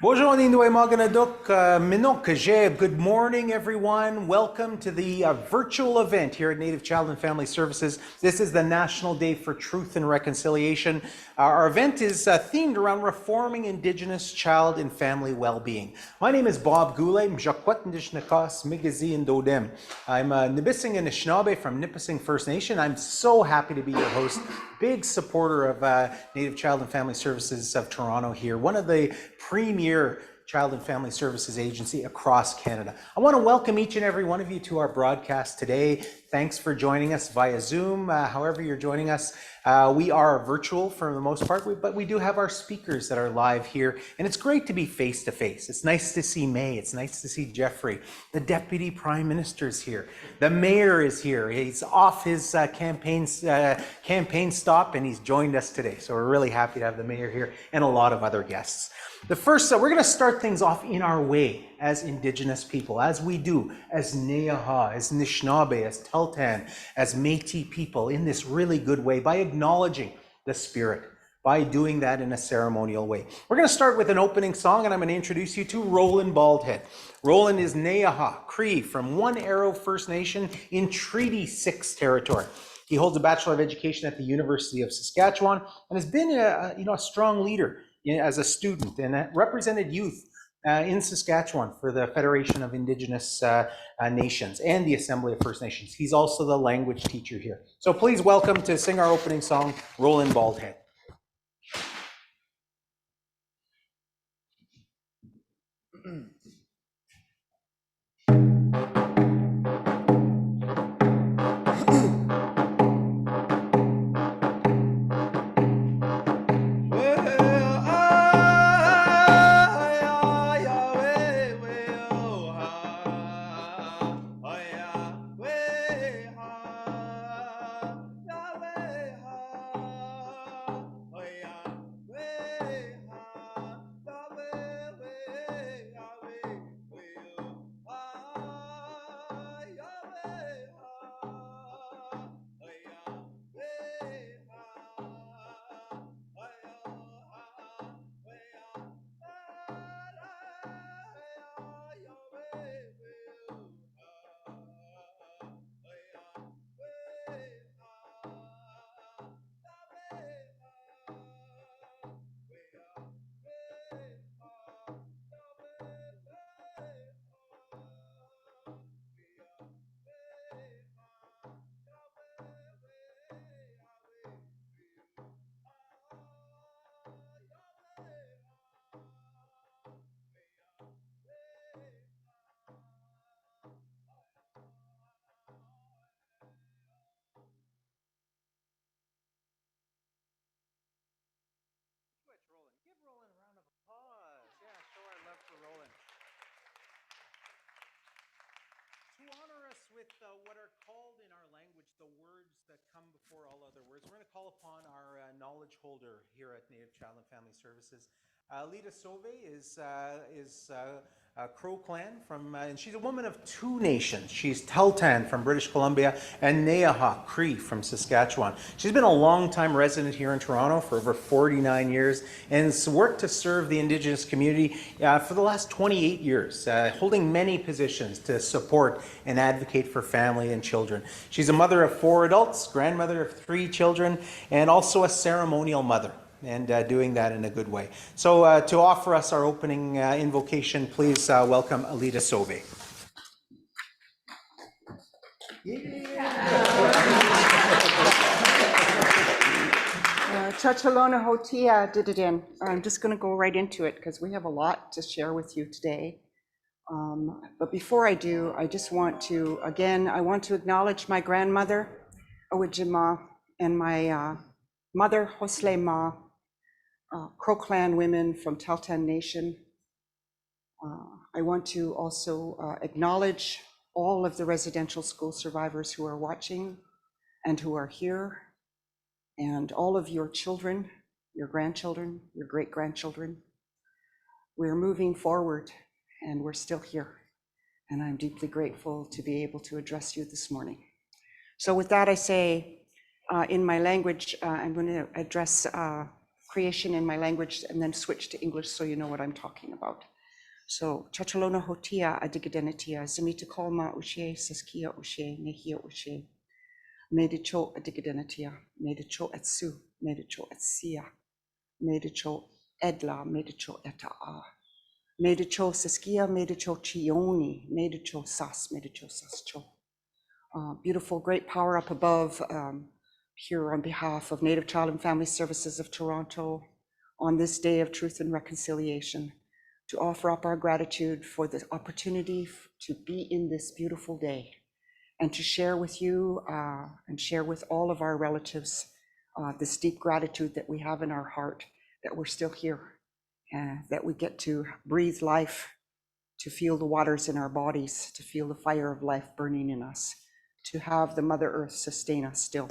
Bonjour, Nindoy Maganaduk, Minok Kajeb. Good morning, everyone. Welcome to the virtual event here at Native Child and Family Services. This is the National Day for Truth and Reconciliation. Our event is themed around reforming Indigenous child and family well-being. My name is Bob Goulais, Mjakwet Ndishnakas, Migazi and Dodem. I'm Nibissing and Anishinaabe from Nipissing First Nation. I'm so happy to be your host, big supporter of Native Child and Family Services of Toronto here, one of the premier child and family services agency across Canada. I want to welcome each and every one of you to our broadcast today. Thanks for joining us via Zoom, however you're joining us. We are virtual for the most part, but we do have our speakers that are live here, and it's great to be face to face. It's nice to see May, it's nice to see Jeffrey. The Deputy Prime Minister is here. The Mayor is here. He's off his campaign stop, and he's joined us today. So we're really happy to have the Mayor here and a lot of other guests. The first, we're going to start things off in our way as Indigenous people, as we do, as Neaha, as Anishinaabe, as Tahltan, as Métis people, in this really good way, by acknowledging the spirit, by doing that in a ceremonial way. We're going to start with an opening song, and I'm going to introduce you to Rollin Baldhead. Rollin is Neaha, Cree, from One Arrow First Nation in Treaty 6 territory. He holds a Bachelor of Education at the University of Saskatchewan and has been a strong leader as a student and represented youth in Saskatchewan for the Federation of Indigenous Nations and the Assembly of First Nations. He's also the language teacher here. So please welcome to sing our opening song, Rollin Baldhead. Give Rollin a round of applause. Yeah, show our love for Rollin. To honor us with what are called in our language the words that come before all other words, we're going to call upon our knowledge holder here at Native Child and Family Services. Alita Suave is Crow Clan and she's a woman of two nations. She's Tahltan from British Columbia and Neaha Cree from Saskatchewan. She's been a long-time resident here in Toronto for over 49 years and has worked to serve the Indigenous community for the last 28 years, holding many positions to support and advocate for family and children. She's a mother of 4 adults, grandmother of 3 children, and also a ceremonial mother, and doing that in a good way. So to offer us our opening invocation, please welcome Alita Suave. Chachalona Hotia did it in. I'm just going to go right into it because we have a lot to share with you today. But before I do, I just want to, I want to acknowledge my grandmother, Owajima, and my mother, Hosle Ma, Crow Clan women from Tahltan Nation. I want to also acknowledge all of the residential school survivors who are watching and who are here, and all of your children, your grandchildren, your great-grandchildren. We're moving forward and we're still here. And I'm deeply grateful to be able to address you this morning. So with that, I say, in my language, I'm going to address creation in my language and then switch to English so you know what I'm talking about. So, Chachalona Hotia Adigadenitia, Zamita Kolma Ushe, Saskia Ushe, Nehia Ushe, Medicho Adigadenitia, Medicho Etsu, Medicho Etsia, Medicho Edla, Medicho Etaa, Medicho Saskia, Medicho Chioni, Medicho Sas, Medicho Sascho. Beautiful, great power up above, here on behalf of Native Child and Family Services of Toronto on this day of truth and reconciliation, to offer up our gratitude for the opportunity to be in this beautiful day and to share with you and share with all of our relatives this deep gratitude that we have in our heart, that we're still here, and that we get to breathe life, to feel the waters in our bodies, to feel the fire of life burning in us, to have the Mother Earth sustain us still.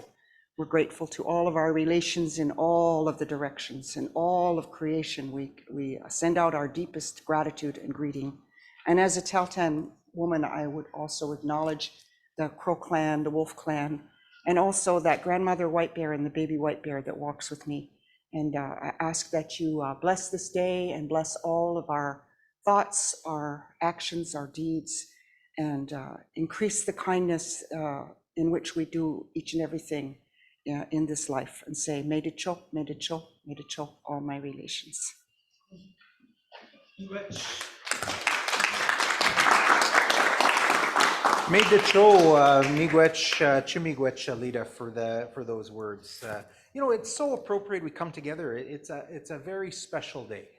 We're grateful to all of our relations in all of the directions, in all of creation. We send out our deepest gratitude and greeting. And as a Tahltan woman, I would also acknowledge the Crow clan, the Wolf clan, and also that grandmother white bear and the baby white bear that walks with me. And I ask that you bless this day and bless all of our thoughts, our actions, our deeds, and increase the kindness in which we do each and everything in this life, and say, Medicho, Medicho, Medicho, all my relations. Medicho, Miigwech, Chimigwech, Alita, for those words. You know, it's so appropriate we come together. It's a very special day.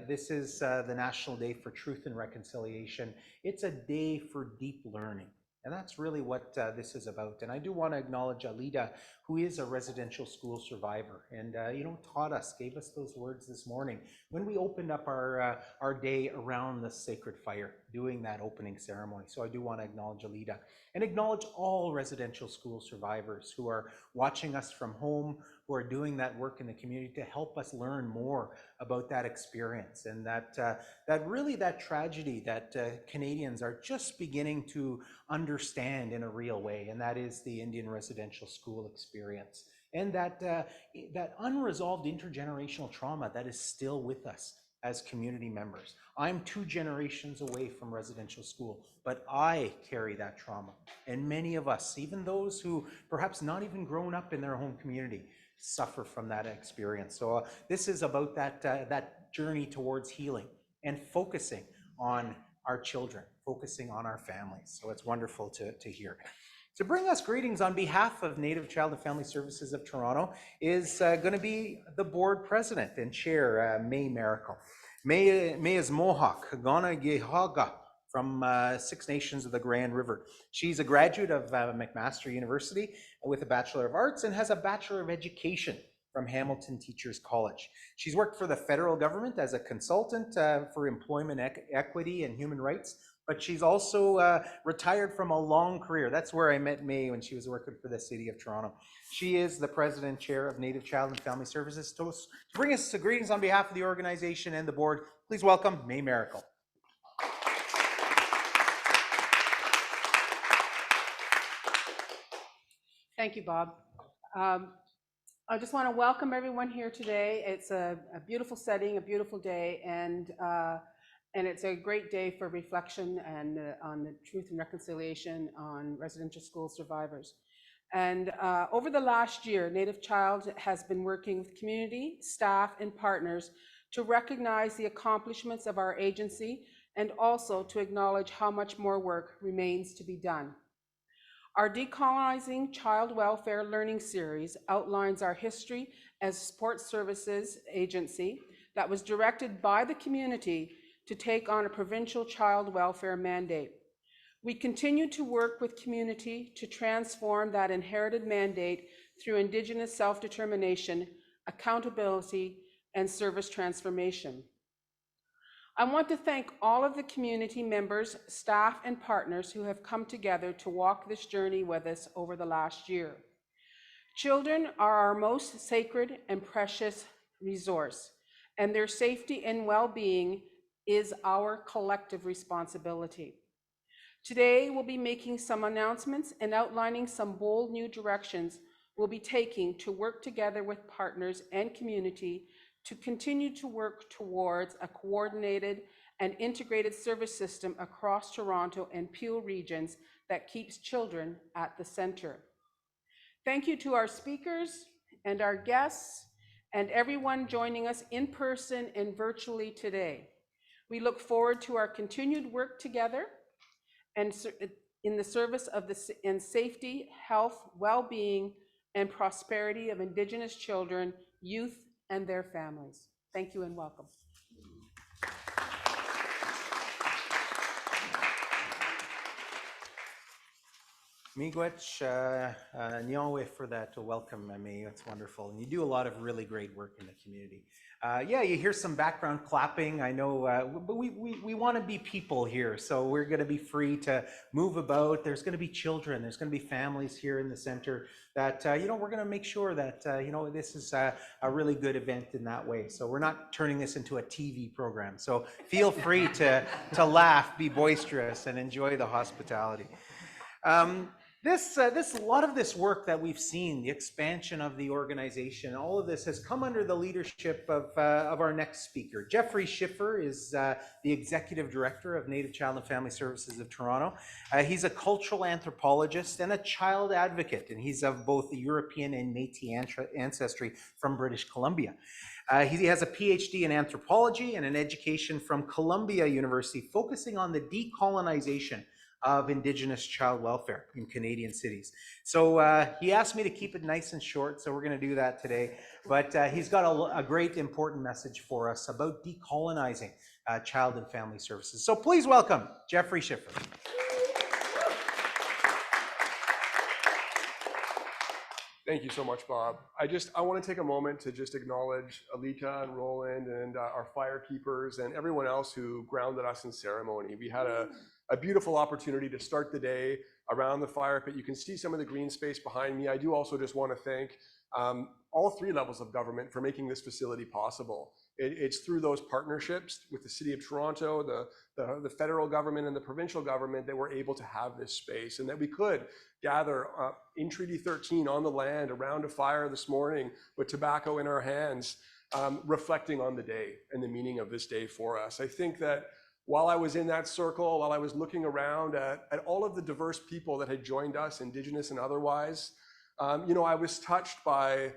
This is the National Day for Truth and Reconciliation. It's a day for deep learning. And that's really what this is about. And I do want to acknowledge Alita, who is a residential school survivor and, you know, taught us, gave us those words this morning when we opened up our day around the sacred fire, doing that opening ceremony. So I do want to acknowledge Alita and acknowledge all residential school survivors who are watching us from home, who are doing that work in the community to help us learn more about that experience and that tragedy that Canadians are just beginning to understand in a real way, and that is the Indian residential school experience, and that unresolved intergenerational trauma that is still with us as community members. I'm 2 generations away from residential school, but I carry that trauma, and many of us, even those who perhaps not even grown up in their home community, suffer from that experience. So this is about that journey towards healing and focusing on our children, focusing on our families. So it's wonderful to hear. To bring us greetings on behalf of Native Child and Family Services of Toronto is going to be the board president and chair, May Maracle. May is Mohawk, Gona Gehaga, from 6 Nations of the Grand River. She's a graduate of McMaster University with a Bachelor of Arts and has a Bachelor of Education from Hamilton Teachers College. She's worked for the federal government as a consultant for employment equity and human rights, but she's also retired from a long career. That's where I met May when she was working for the City of Toronto. She is the president and chair of Native Child and Family Services. To bring us greetings on behalf of the organization and the board, please welcome May Maracle. Thank you, Bob. I just want to welcome everyone here today. It's a beautiful setting, a beautiful day, and it's a great day for reflection and on the truth and reconciliation on residential school survivors. And over the last year, Native Child has been working with community, staff, and partners to recognize the accomplishments of our agency and also to acknowledge how much more work remains to be done. Our Decolonizing Child Welfare Learning Series outlines our history as a support services agency that was directed by the community to take on a provincial child welfare mandate. We continue to work with community to transform that inherited mandate through Indigenous self-determination, accountability, and service transformation. I want to thank all of the community members, staff, and partners who have come together to walk this journey with us over the last year. Children are our most sacred and precious resource, and their safety and well-being is our collective responsibility. Today, we'll be making some announcements and outlining some bold new directions will be taking to work together with partners and community to continue to work towards a coordinated and integrated service system across Toronto and Peel regions that keeps children at the center. Thank you to our speakers and our guests and everyone joining us in person and virtually today. We look forward to our continued work together and in the service of the safety, health, well-being, and prosperity of Indigenous children, youth, and their families. Thank you and welcome. Miigwech Nyawe for that welcome, May. It's wonderful. And you do a lot of really great work in the community. Yeah, you hear some background clapping. I know, but we want to be people here. So we're going to be free to move about. There's going to be children. There's going to be families here in the center that, we're going to make sure that, this is a really good event in that way. So we're not turning this into a TV program. So feel free to laugh, be boisterous, and enjoy the hospitality. A lot of this work that we've seen, the expansion of the organization, all of this has come under the leadership of our next speaker. Jeffrey Shiffer is the Executive Director of Native Child and Family Services of Toronto. He's a cultural anthropologist and a child advocate, and he's of both the European and Métis ancestry from British Columbia. He has a PhD in anthropology and an education from Columbia University, focusing on the decolonization of Indigenous child welfare in Canadian cities. So he asked me to keep it nice and short, so we're going to do that today. But he's got a great important message for us about decolonizing child and family services. So please welcome Jeffrey Shiffer. Thank you so much, Bob. I want to take a moment to just acknowledge Alita and Roland and our firekeepers and everyone else who grounded us in ceremony. We had a beautiful opportunity to start the day around the fire pit. You can see some of the green space behind me. I do also just want to thank all three levels of government for making this facility possible. It's through those partnerships with the City of Toronto, the federal government and the provincial government that we're able to have this space, and that we could gather in Treaty 13 on the land around a fire this morning with tobacco in our hands, reflecting on the day and the meaning of this day for us. I think that while I was in that circle, while I was looking around at all of the diverse people that had joined us, Indigenous and otherwise, I was touched by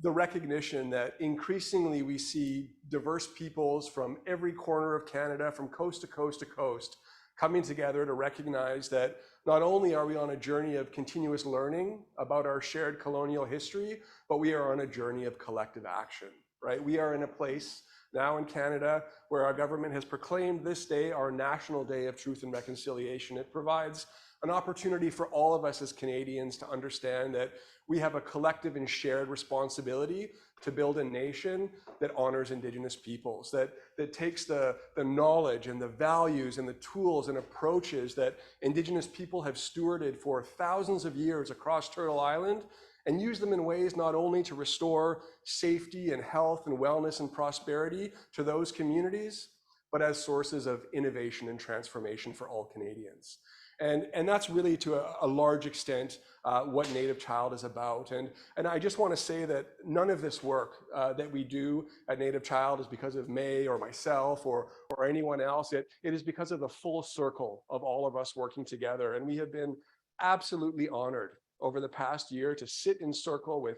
the recognition that increasingly we see diverse peoples from every corner of Canada, from coast to coast to coast, coming together to recognize that not only are we on a journey of continuous learning about our shared colonial history, but we are on a journey of collective action, right? We are in a place now in Canada where our government has proclaimed this day our National Day of Truth and Reconciliation. It provides an opportunity for all of us as Canadians to understand that we have a collective and shared responsibility to build a nation that honors Indigenous peoples, that takes the knowledge and the values and the tools and approaches that Indigenous people have stewarded for thousands of years across Turtle Island, and use them in ways not only to restore safety and health and wellness and prosperity to those communities, but as sources of innovation and transformation for all Canadians. And that's really to a large extent what Native Child is about. And I just want to say that none of this work that we do at Native Child is because of May or myself or anyone else. It is because of the full circle of all of us working together. And we have been absolutely honored over the past year to sit in circle with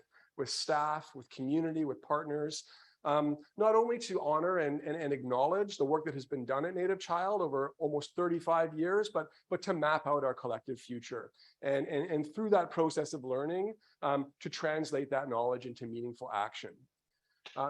staff, with community, with partners, not only to honor and acknowledge the work that has been done at Native Child over almost 35 years, but to map out our collective future. And through that process of learning, to translate that knowledge into meaningful action.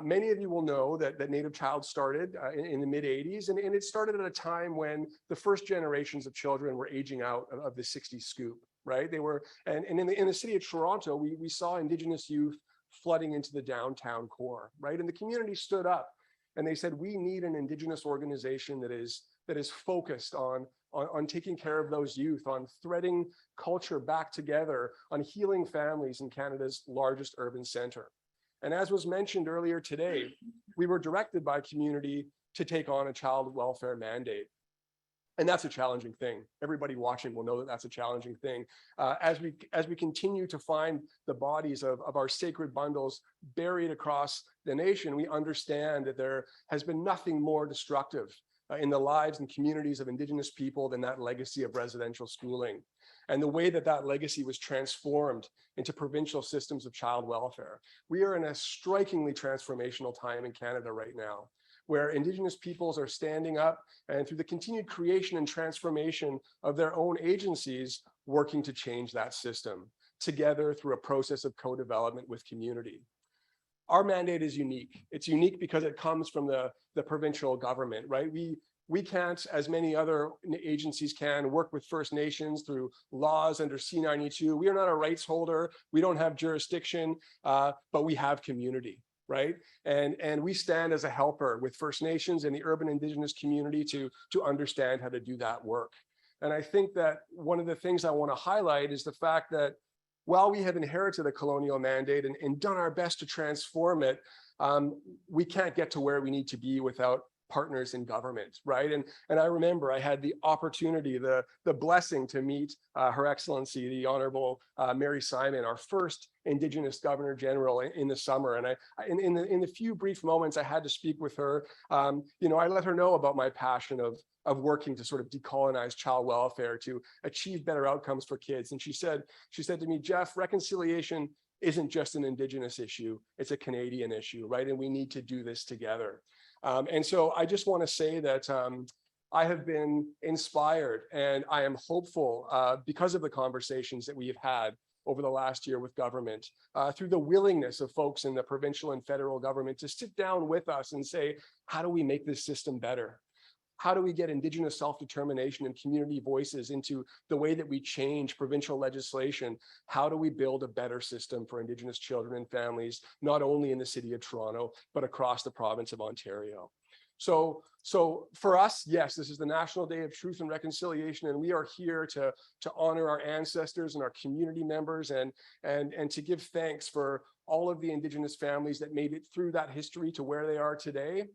Many of you will know that Native Child started in the mid-'80s, and it started at a time when the first generations of children were aging out of the 60s scoop, right? They were, and in the city of Toronto, we saw Indigenous youth flooding into the downtown core, right? And the community stood up and they said, we need an Indigenous organization that is focused on taking care of those youth, on threading culture back together, on healing families in Canada's largest urban center. And as was mentioned earlier today, we were directed by community to take on a child welfare mandate. And that's a challenging thing. Everybody watching will know that that's a challenging thing. As we continue to find the bodies of our sacred bundles buried across the nation, we understand that there has been nothing more destructive in the lives and communities of Indigenous people than that legacy of residential schooling. And the way that that legacy was transformed into provincial systems of child welfare. We are in a strikingly transformational time in Canada right now, where Indigenous peoples are standing up and through the continued creation and transformation of their own agencies, working to change that system together through a process of co-development with community. Our mandate is unique. It's unique because it comes from the provincial government, right? We can't, as many other agencies can, work with First Nations through laws under C-92. We are not a rights holder. We don't have jurisdiction, but we have community. Right? And we stand as a helper with First Nations and the urban Indigenous community to understand how to do that work. And I think that one of the things I want to highlight is the fact that while we have inherited a colonial mandate and done our best to transform it, we can't get to where we need to be without partners in government, right? And I remember I had the opportunity, the blessing to meet Her Excellency, the Honourable Mary Simon, our first Indigenous Governor General in the summer. And in the few brief moments I had to speak with her, I let her know about my passion of working to sort of decolonize child welfare, to achieve better outcomes for kids. And she said to me, Jeff, reconciliation isn't just an Indigenous issue, it's a Canadian issue, right? And we need to do this together. And so I just want to say that I have been inspired and I am hopeful because of the conversations that we have had over the last year with government, through the willingness of folks in the provincial and federal government to sit down with us and say, how do we make this system better? How do we get Indigenous self-determination and community voices into the way that we change provincial legislation? How do we build a better system for Indigenous children and families, not only in the city of Toronto, but across the province of Ontario? So for us, yes, this is the National Day of Truth and Reconciliation, and we are here to honor our ancestors and our community members and to give thanks for all of the Indigenous families that made it through that history to where they are today.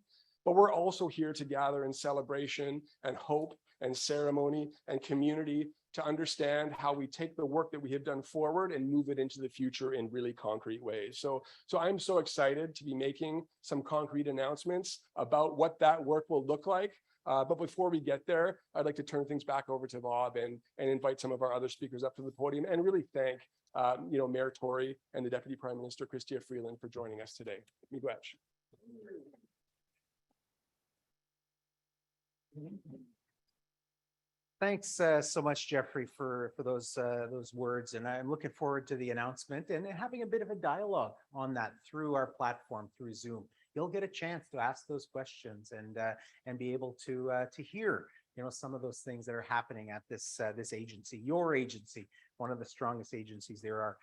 But we're also here to gather in celebration and hope and ceremony and community to understand how we take the work that we have done forward and move it into the future in really concrete ways. So I'm so excited to be making some concrete announcements about what that work will look like. But before we get there, I'd like to turn things back over to Bob and invite some of our other speakers up to the podium and really thank Mayor Tory and the Deputy Prime Minister Chystia Freeland for joining us today. Miigwech. Thanks so much, Jeffrey, for those words, and I'm looking forward to the announcement and having a bit of a dialogue on that through our platform, through Zoom. You'll get a chance to ask those questions and be able to hear some of those things that are happening at this agency, your agency, one of the strongest agencies there are.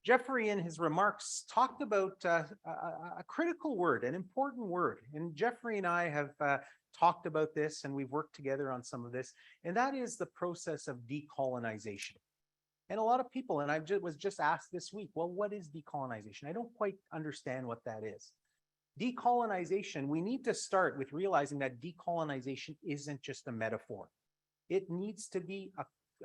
Jeffrey, in his remarks, talked about a critical word, an important word, and Jeffrey and I have talked about this and we've worked together on some of this, and that is the process of decolonization. And a lot of people, and I was just asked this week, well, what is decolonization? I don't quite understand what that is. Decolonization, we need to start with realizing that decolonization isn't just a metaphor. It needs to be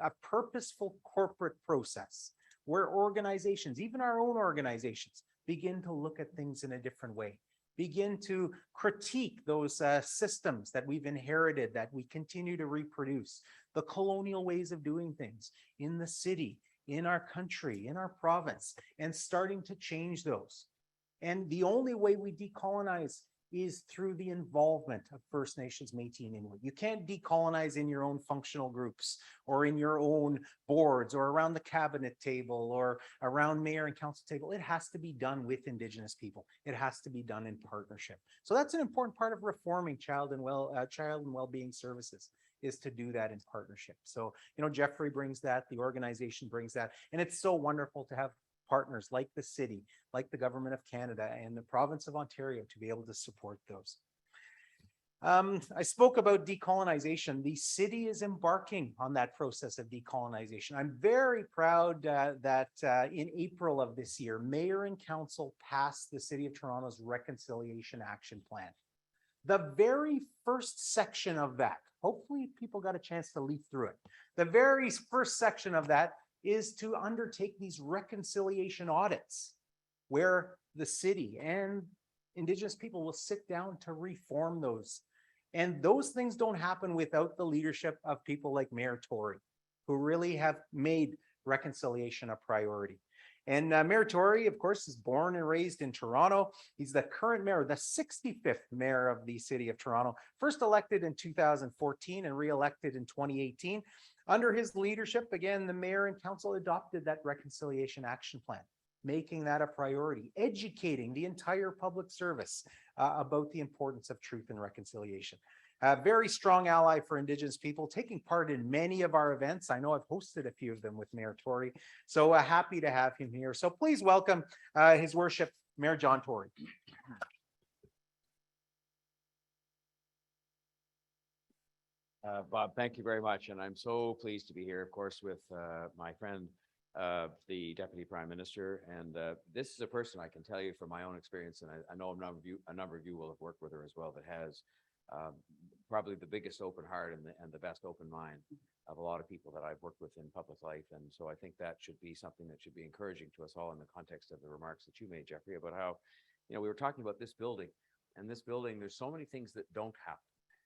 a purposeful corporate process where organizations, even our own organizations, begin to look at things in a different way, begin to critique those systems that we've inherited, that we continue to reproduce, the colonial ways of doing things in the city, in our country, in our province, and starting to change those. And the only way we decolonize is through the involvement of First Nations, Métis, and Inuit. You can't decolonize in your own functional groups or in your own boards or around the cabinet table or around mayor and council table. It has to be done with Indigenous people. It has to be done in partnership. So that's an important part of reforming child and well-being services, is to do that in partnership. So, Jeffrey brings that, the organization brings that, and it's so wonderful to have partners like the city, like the government of Canada and the province of Ontario to be able to support those. I spoke about decolonization. The city is embarking on that process of decolonization. I'm very proud that in April of this year, Mayor and Council passed the City of Toronto's Reconciliation Action Plan. The very first section of that, hopefully people got a chance to leaf through it. The very first section of that is to undertake these reconciliation audits where the city and Indigenous people will sit down to reform those. And those things don't happen without the leadership of people like Mayor Tory, who really have made reconciliation a priority. And Mayor Tory, of course, is born and raised in Toronto. He's the current mayor, the 65th mayor of the city of Toronto, first elected in 2014 and re-elected in 2018. Under his leadership, again, the mayor and council adopted that reconciliation action plan, making that a priority, educating the entire public service about the importance of truth and reconciliation. A very strong ally for Indigenous people, taking part in many of our events. I know I've hosted a few of them with Mayor Tory, so happy to have him here. So please welcome His Worship, Mayor John Tory. Bob, thank you very much. And I'm so pleased to be here, of course, with my friend, the Deputy Prime Minister. And this is a person I can tell you from my own experience, and I know a number of you will have worked with her as well, that has probably the biggest open heart and the best open mind of a lot of people that I've worked with in public life. And so I think that should be something that should be encouraging to us all in the context of the remarks that you made, Jeffrey, about how, we were talking about this building, and this building, there's so many things that don't happen.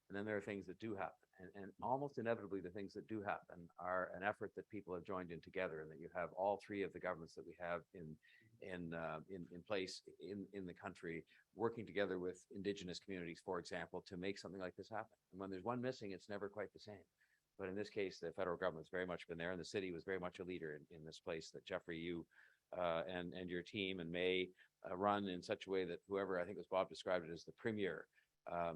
And then there are things that do happen. And almost inevitably, the things that do happen are an effort that people have joined in together, and that you have all three of the governments that we have in place in the country working together with Indigenous communities, for example, to make something like this happen. And when there's one missing, it's never quite the same. But in this case, the federal government's very much been there, and the city was very much a leader in this place that Jeffrey, you and your team and May run in such a way that whoever, I think it was Bob, described it as the premier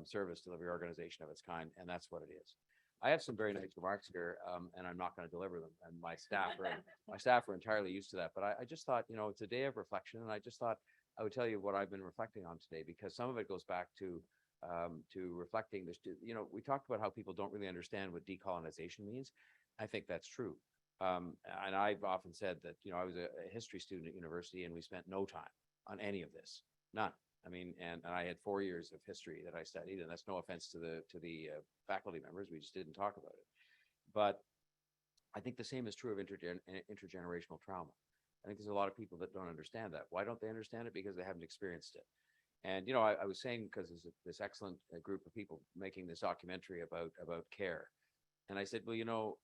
service delivery organization of its kind, and that's what it is. I have some very nice remarks here, and I'm not going to deliver them. And my staff are entirely used to that. But I just thought, it's a day of reflection, and I just thought I would tell you what I've been reflecting on today, because some of it goes back to reflecting this. We talked about how people don't really understand what decolonization means. I think that's true. And I've often said that, I was a history student at university, and we spent no time on any of this, none. I mean, and I had 4 years of history that I studied, and that's no offense to the faculty members. We just didn't talk about it. But I think the same is true of intergenerational trauma. I think there's a lot of people that don't understand that. Why don't they understand it? Because they haven't experienced it. And I was saying, because there's this excellent group of people making this documentary about care, and I said, well,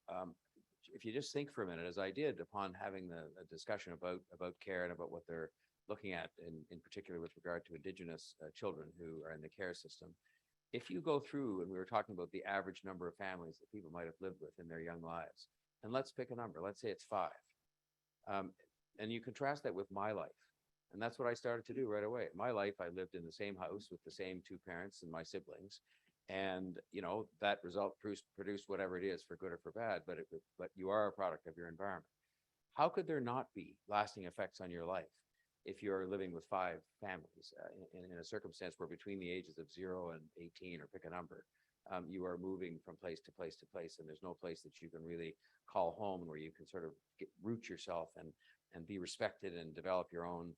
if you just think for a minute, as I did upon having a discussion about care and about what they're looking at in particular with regard to Indigenous children who are in the care system. If you go through, and we were talking about the average number of families that people might have lived with in their young lives, and let's pick a number, let's say it's 5. And you contrast that with my life. And that's what I started to do right away. In my life, I lived in the same house with the same 2 parents and my siblings. And, that result produced whatever it is, for good or for bad, but you are a product of your environment. How could there not be lasting effects on your life if you're living with 5 families in a circumstance where between the ages of 0 and 18, or pick a number, you are moving from place to place to place, and there's no place that you can really call home, where you can sort of root yourself and be respected and develop your own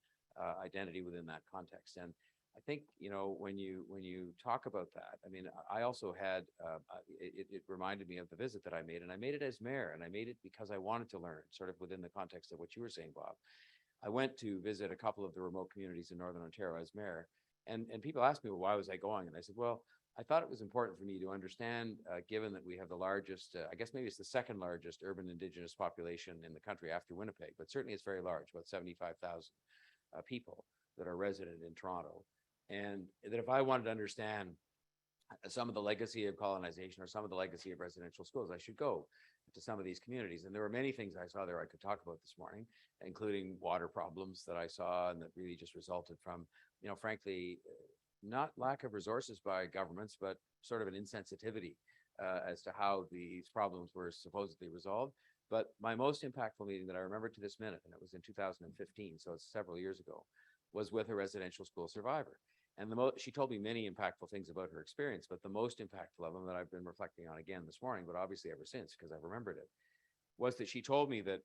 identity within that context. And I think, when you talk about that, I mean, I also had, it reminded me of the visit that I made, and I made it as mayor, and I made it because I wanted to learn, sort of within the context of what you were saying, Bob. I went to visit a couple of the remote communities in Northern Ontario as mayor, and people asked me, well, why was I going? And I said, well, I thought it was important for me to understand, given that we have the largest, I guess maybe it's the second largest urban Indigenous population in the country after Winnipeg, but certainly it's very large, about 75,000 people that are resident in Toronto. And that if I wanted to understand some of the legacy of colonization or some of the legacy of residential schools, I should go to some of these communities. And there were many things I saw there I could talk about this morning, including water problems that I saw, and that really just resulted from, frankly, not lack of resources by governments, but sort of an insensitivity as to how these problems were supposedly resolved. But my most impactful meeting that I remember to this minute, and it was in 2015, so it's several years ago, was with a residential school survivor. And she told me many impactful things about her experience, but the most impactful of them that I've been reflecting on again this morning, but obviously ever since, because I've remembered it, was that she told me that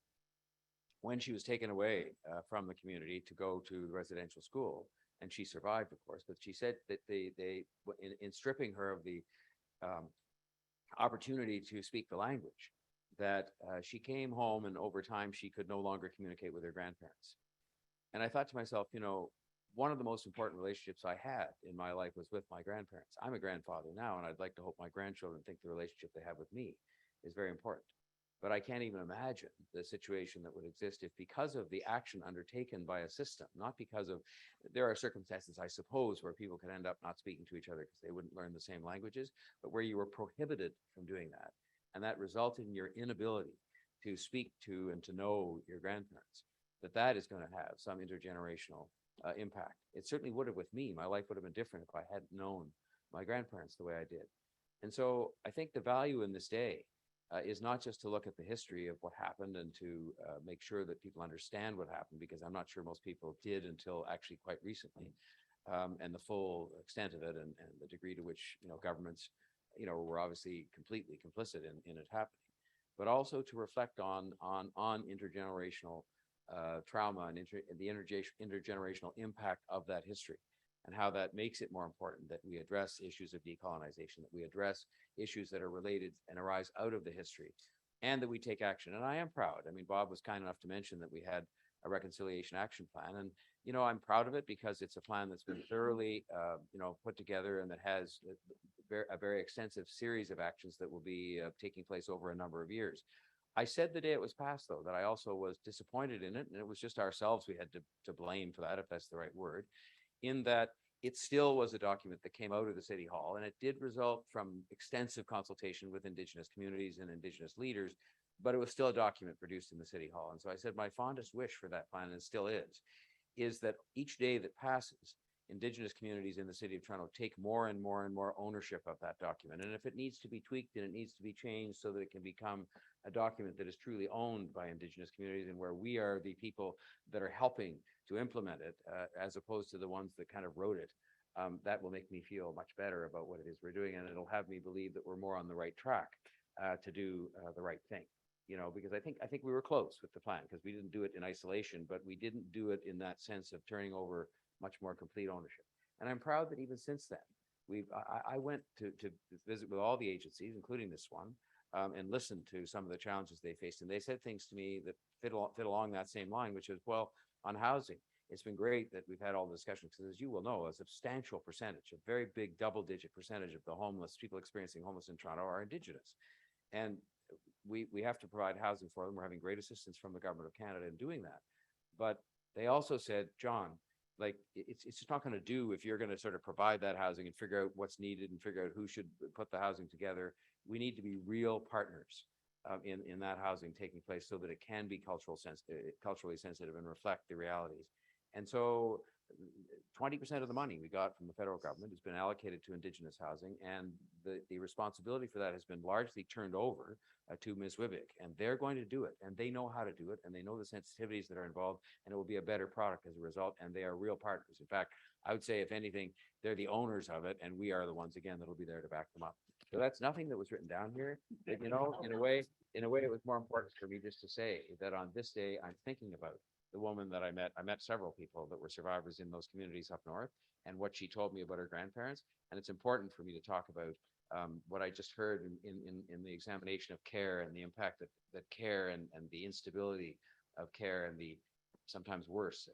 when she was taken away from the community to go to the residential school, and she survived, of course. But she said that in stripping her of the um, opportunity to speak the language, that she came home and over time she could no longer communicate with her grandparents. And I thought to myself, one of the most important relationships I had in my life was with my grandparents. I'm a grandfather now, and I'd like to hope my grandchildren think the relationship they have with me is very important. But I can't even imagine the situation that would exist if, because of the action undertaken by a system, not because of, there are circumstances, I suppose, where people could end up not speaking to each other because they wouldn't learn the same languages, but where you were prohibited from doing that. And that resulted in your inability to speak to and to know your grandparents, that is going to have some intergenerational impact. It certainly would have with me. My life would have been different if I hadn't known my grandparents the way I did. And so I think the value in this day is not just to look at the history of what happened and to make sure that people understand what happened, because I'm not sure most people did until actually quite recently, and the full extent of it and the degree to which governments were obviously completely complicit in it happening, but also to reflect on intergenerational trauma and the intergenerational impact of that history, and how that makes it more important that we address issues of decolonization, that we address issues that are related and arise out of the history, and that we take action. And I am proud. I mean, Bob was kind enough to mention that we had a reconciliation action plan, and I'm proud of it because it's a plan that's been thoroughly put together, and that has a very extensive series of actions that will be taking place over a number of years. I said the day it was passed, though, that I also was disappointed in it, and it was just ourselves we had to blame for that, if that's the right word, in that it still was a document that came out of the City Hall, and it did result from extensive consultation with Indigenous communities and Indigenous leaders, but it was still a document produced in the City Hall. And so I said my fondest wish for that plan, and it still is that each day that passes, Indigenous communities in the City of Toronto take more and more and more ownership of that document. And if it needs to be tweaked and it needs to be changed so that it can become a document that is truly owned by Indigenous communities, and where we are the people that are helping to implement it, as opposed to the ones that kind of wrote it, that will make me feel much better about what it is we're doing. And it'll have me believe that we're more on the right track to do the right thing. Because I think we were close with the plan, because we didn't do it in isolation, but we didn't do it in that sense of turning over much more complete ownership. And I'm proud that even since then, I went to visit with all the agencies, including this one, and listened to some of the challenges they faced. And they said things to me that fit along that same line, which is, well, on housing, it's been great that we've had all the discussions, because as you will know, a substantial percentage, a very big double-digit percentage of the homeless, people experiencing homeless in Toronto, are Indigenous. And we have to provide housing for them. We're having great assistance from the Government of Canada in doing that. But they also said, John, like, it's just not going to do if you're going to sort of provide that housing and figure out what's needed and figure out who should put the housing together. We need to be real partners in that housing taking place, so that it can be culturally sensitive and reflect the realities. And so 20% of the money we got from the federal government has been allocated to Indigenous housing, and the responsibility for that has been largely turned over to Ms. Wibick, and they're going to do it, and they know how to do it, and they know the sensitivities that are involved, and it will be a better product as a result, and they are real partners. In fact, I would say, if anything, they're the owners of it, and we are the ones, again, that'll be there to back them up. So that's nothing that was written down here. But, in a way, it was more important for me just to say that on this day, I'm thinking about the woman that I met. I met several people that were survivors in those communities up north, and what she told me about her grandparents. And it's important for me to talk about what I just heard in the examination of care, and the impact that care and the instability of care, and the sometimes worse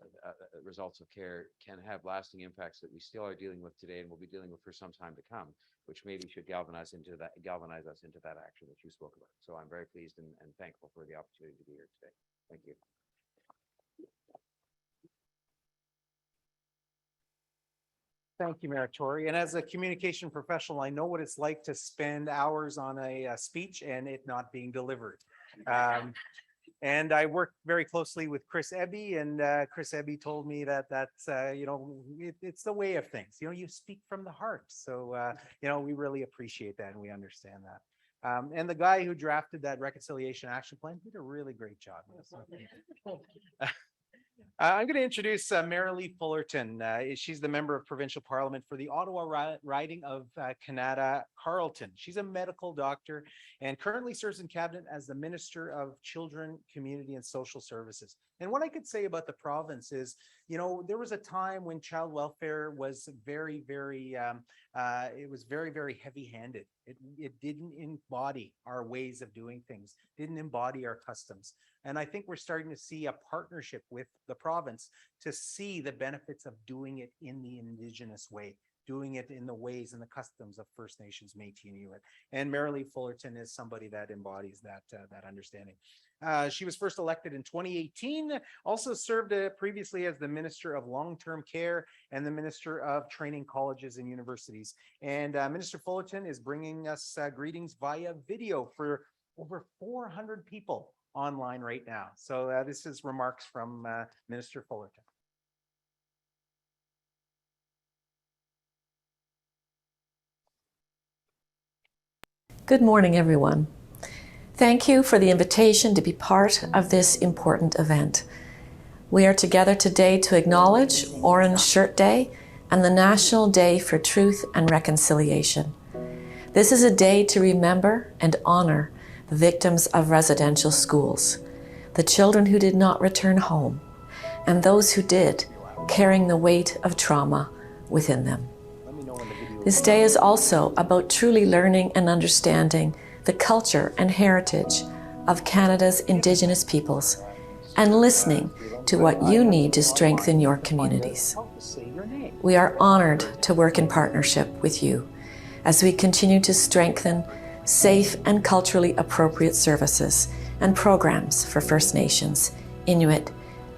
results of care, can have lasting impacts that we still are dealing with today, and will be dealing with for some time to come, which maybe should galvanize us into that action that you spoke about. So I'm very pleased and thankful for the opportunity to be here today. Thank you. Thank you, Mayor Tory. And as a communication professional, I know what it's like to spend hours on a speech and it not being delivered. And I work very closely with Chris Eby, and Chris Eby told me that's it's the way of things. You speak from the heart. So we really appreciate that, and we understand that. And the guy who drafted that reconciliation action plan did a really great job. I'm going to introduce Marilee Fullerton. She's the member of provincial parliament for the Ottawa riding of Canada Carleton. She's a medical doctor and currently serves in cabinet as the Minister of Children, Community and Social Services. And what I could say about the province is You know, there was a time when child welfare was very, very, it was very, very heavy-handed. It didn't embody our ways of doing things, didn't embody our customs. And I think we're starting to see a partnership with the province to see the benefits of doing it in the Indigenous way, doing it in the ways and the customs of First Nations, Métis, and Inuit. And Marilee Fullerton is somebody that embodies that understanding. She was first elected in 2018, also served previously as the Minister of Long-Term Care and the Minister of Training Colleges and Universities. And Minister Fullerton is bringing us greetings via video for over 400 people online right now. So this is remarks from Minister Fullerton. Good morning, everyone. Thank you for the invitation to be part of this important event. We are together today to acknowledge Orange Shirt Day and the National Day for Truth and Reconciliation. This is a day to remember and honor the victims of residential schools, the children who did not return home, and those who did, carrying the weight of trauma within them. This day is also about truly learning and understanding the culture and heritage of Canada's Indigenous peoples and listening to what you need to strengthen your communities. We are honored to work in partnership with you as we continue to strengthen safe and culturally appropriate services and programs for First Nations, Inuit,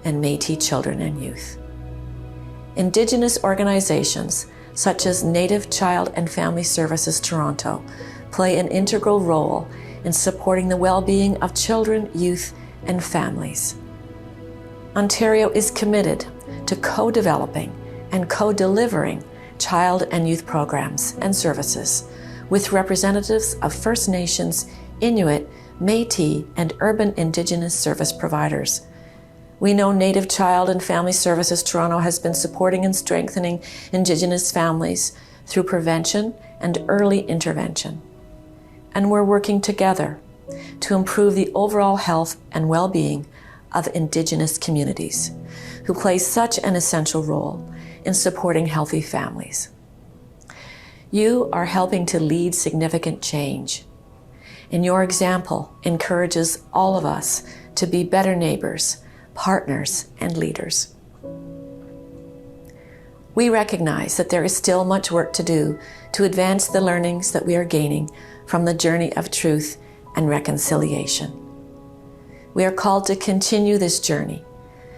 and Métis children and youth. Indigenous organizations such as Native Child and Family Services Toronto play an integral role in supporting the well-being of children, youth, and families. Ontario is committed to co-developing and co-delivering child and youth programs and services with representatives of First Nations, Inuit, Métis, and urban Indigenous service providers. We know Native Child and Family Services Toronto has been supporting and strengthening Indigenous families through prevention and early intervention. And we're working together to improve the overall health and well-being of Indigenous communities, who play such an essential role in supporting healthy families. You are helping to lead significant change, and your example encourages all of us to be better neighbors, partners, and leaders. We recognize that there is still much work to do to advance the learnings that we are gaining from the journey of truth and reconciliation. We are called to continue this journey,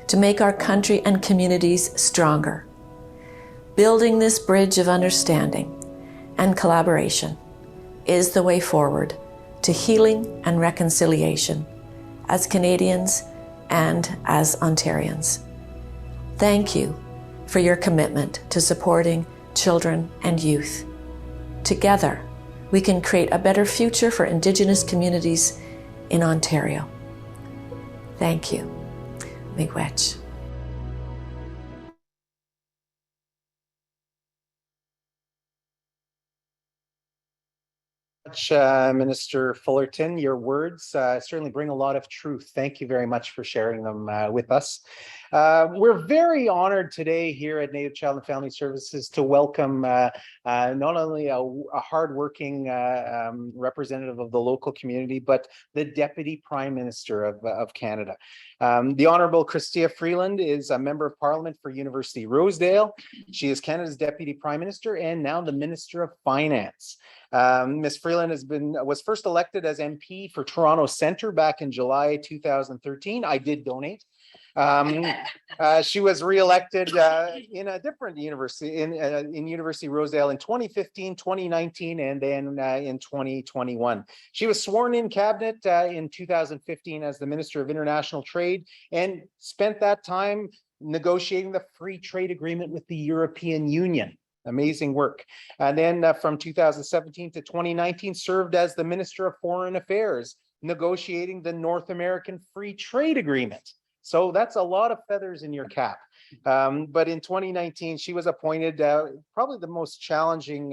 to make our country and communities stronger. Building this bridge of understanding and collaboration is the way forward to healing and reconciliation as Canadians and as Ontarians. Thank you for your commitment to supporting children and youth. Together, we can create a better future for Indigenous communities in Ontario. Thank you. Miigwech. Minister Fullerton, your words certainly bring a lot of truth. Thank you very much for sharing them with us. We're very honored today here at Native Child and Family Services to welcome not only a hardworking representative of the local community, but the Deputy Prime Minister of Canada. The Honourable Chystia Freeland is a Member of Parliament for University Rosedale. She is Canada's Deputy Prime Minister and now the Minister of Finance. Ms. Freeland was first elected as MP for Toronto Centre back in July 2013. I did donate. She was re-elected in a different university, in University Rosedale in 2015, 2019, and then in 2021. She was sworn in cabinet in 2015 as the Minister of International Trade and spent that time negotiating the free trade agreement with the European Union. Amazing work. And then from 2017 to 2019, served as the Minister of Foreign Affairs, negotiating the North American Free Trade Agreement. So that's a lot of feathers in your cap. But in 2019, she was appointed probably the most challenging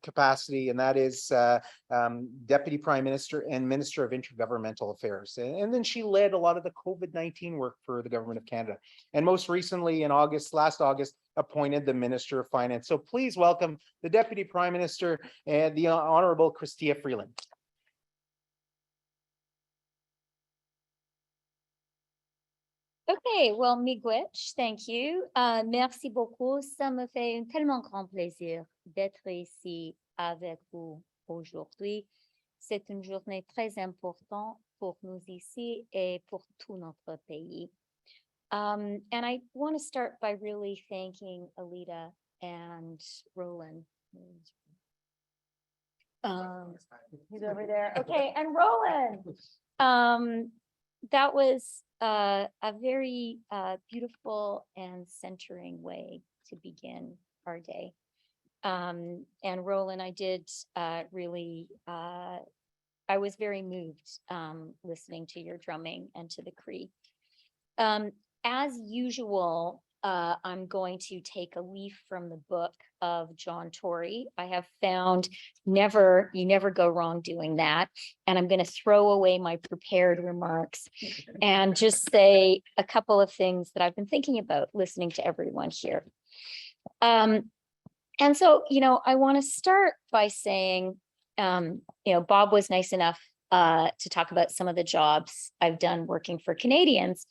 capacity, and that is Deputy Prime Minister and Minister of Intergovernmental Affairs. And then she led a lot of the COVID-19 work for the Government of Canada. And most recently in last August, appointed the Minister of Finance. So please welcome the Deputy Prime Minister and the Honourable Chystia Freeland. OK, well, miigwech, thank you. Merci beaucoup. Ça me fait un tellement grand plaisir d'être ici avec vous aujourd'hui. C'est une journée très importante pour nous ici et pour tout notre pays. And I want to start by really thanking Alita and Rollin. He's over there. Okay, and Rollin. That was a very beautiful and centering way to begin our day. And Rollin, I did really, I was very moved listening to your drumming and to the Cree. As usual, I'm going to take a leaf from the book of John Tory. I have found you never go wrong doing that. And I'm going to throw away my prepared remarks and just say a couple of things that I've been thinking about listening to everyone here. And so, I want to start by saying, Bob was nice enough to talk about some of the jobs I've done working for Canadians.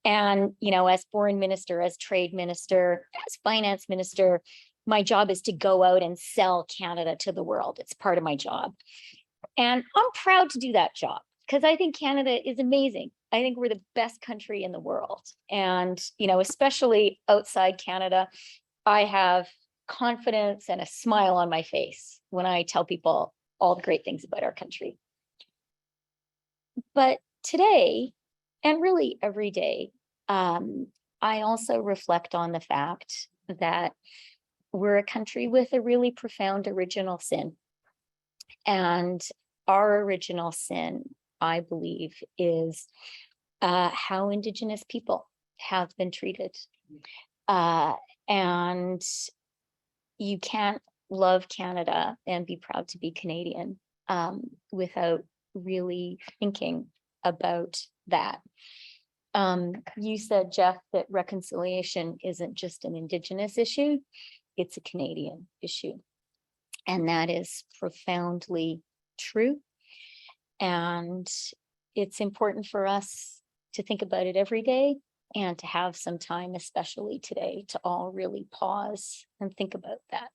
And, as foreign minister, as trade minister, as finance minister, my job is to go out and sell Canada to the world. It's part of my job. And I'm proud to do that job because I think Canada is amazing. I think we're the best country in the world. And, especially outside Canada, I have confidence and a smile on my face when I tell people all the great things about our country. But today, and really every day, I also reflect on the fact that we're a country with a really profound original sin. And our original sin, I believe, is how Indigenous people have been treated. And you can't love Canada and be proud to be Canadian without really thinking about that. You said, Jeff, that reconciliation isn't just an Indigenous issue, it's a Canadian issue. And that is profoundly true. And it's important for us to think about it every day and to have some time, especially today, to all really pause and think about that.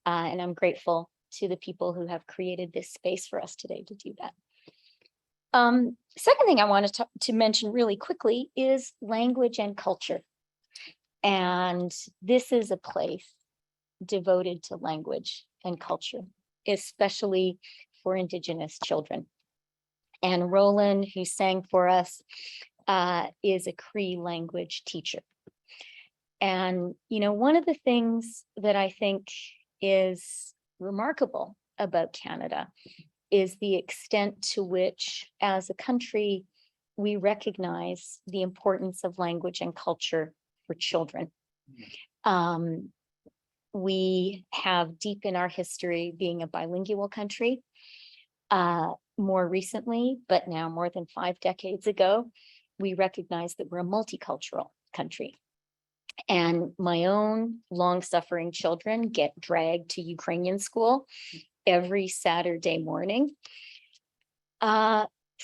And I'm grateful to the people who have created this space for us today to do that. Second thing I wanted to mention really quickly is language and culture. And this is a place devoted to language and culture, especially for Indigenous children. And Rollin, who sang for us, is a Cree language teacher. And, one of the things that I think is remarkable about Canada is the extent to which, as a country, we recognize the importance of language and culture for children. We have deep in our history being a bilingual country. More recently, but now more than 5 decades ago, we recognize that we're a multicultural country. And my own long-suffering children get dragged to Ukrainian school every Saturday morning,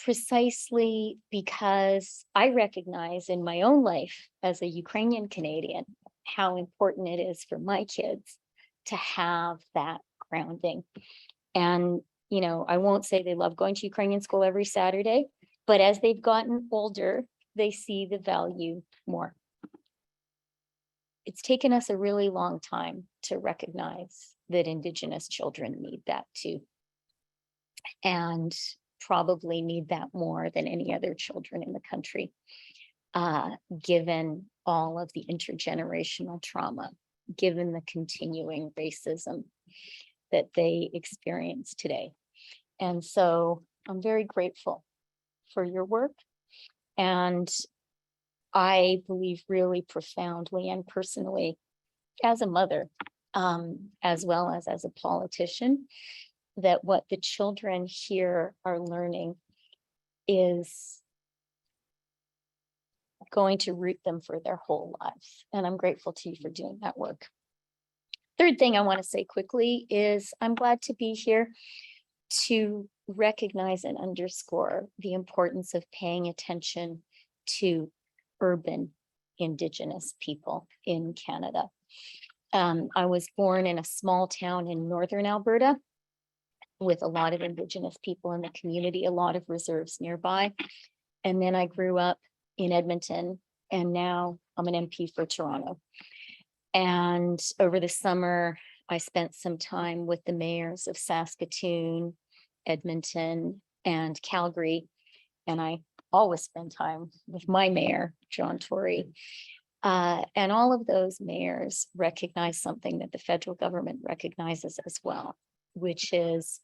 precisely because I recognize in my own life as a Ukrainian Canadian how important it is for my kids to have that grounding. And, I won't say they love going to Ukrainian school every Saturday, but as they've gotten older, they see the value more. It's taken us a really long time to recognize that Indigenous children need that too. And probably need that more than any other children in the country, given all of the intergenerational trauma, given the continuing racism that they experience today. And so I'm very grateful for your work. And I believe really profoundly and personally as a mother, as well as a politician, that what the children here are learning is going to root them for their whole lives. And I'm grateful to you for doing that work. Third thing I want to say quickly is I'm glad to be here to recognize and underscore the importance of paying attention to urban Indigenous people in Canada. I was born in a small town in northern Alberta with a lot of Indigenous people in the community, a lot of reserves nearby. And then I grew up in Edmonton, and now I'm an MP for Toronto. And over the summer, I spent some time with the mayors of Saskatoon, Edmonton, and Calgary. And I always spend time with my mayor, John Tory. And all of those mayors recognize something that the federal government recognizes as well, which is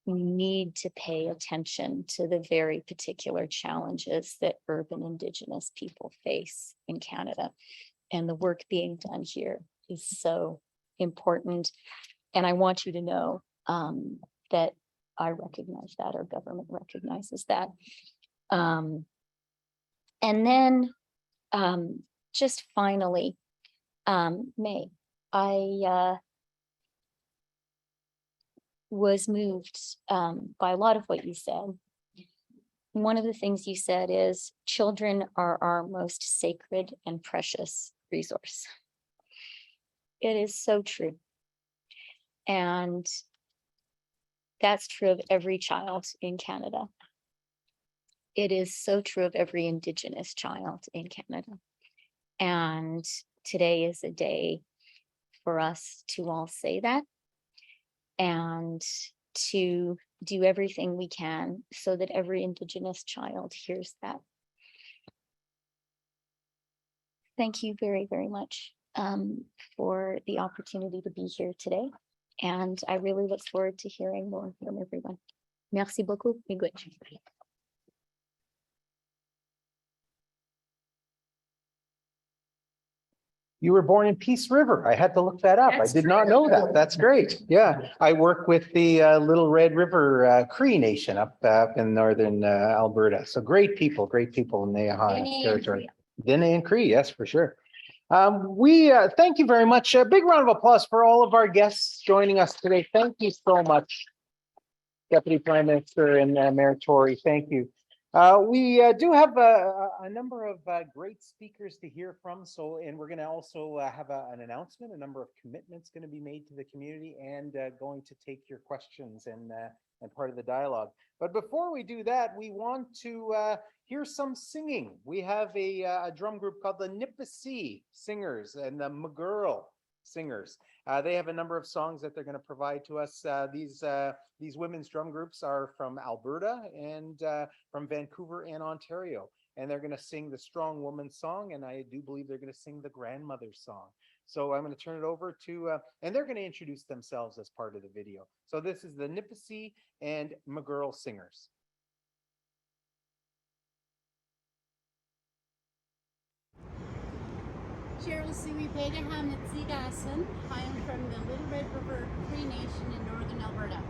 we need to pay attention to the very particular challenges that urban Indigenous people face in Canada. And the work being done here is so important. And I want you to know that I recognize that, our government recognizes that. And then just finally, May, I was moved by a lot of what you said. One of the things you said is children are our most sacred and precious resource. It is so true. And that's true of every child in Canada. It is so true of every Indigenous child in Canada. And today is a day for us to all say that and to do everything we can so that every Indigenous child hears that. Thank you very, very much for the opportunity to be here today. And I really look forward to hearing more from everyone. Merci beaucoup. Miigwech. You were born in Peace River. I had to look that up. That's I did not know that. That's great. Yeah, I work with the Little Red River Cree Nation up in northern Alberta. So great people in the Honourable territory. Dene and Cree, yes, for sure. We thank you very much. A big round of applause for all of our guests joining us today. Thank you so much, Deputy Prime Minister and Mayor Tory. Thank you. We do have a number of great speakers to hear from. And we're going to also have an announcement, a number of commitments going to be made to the community, and going to take your questions and part of the dialogue. But before we do that, we want to hear some singing. We have a drum group called the Nipissing Singers and the McGirl Singers. They have a number of songs that they're going to provide to us. These women's drum groups are from Alberta and from Vancouver and Ontario. And they're going to sing the Strong Woman song. And I do believe they're going to sing the Grandmother song. So I'm going to turn it over to, and they're going to introduce themselves as part of the video. So this is the Nipissing and McGirl Singers. Cheryl Siwipega Hamnetsigasan. I am from the Little Red River Cree Nation in northern Alberta.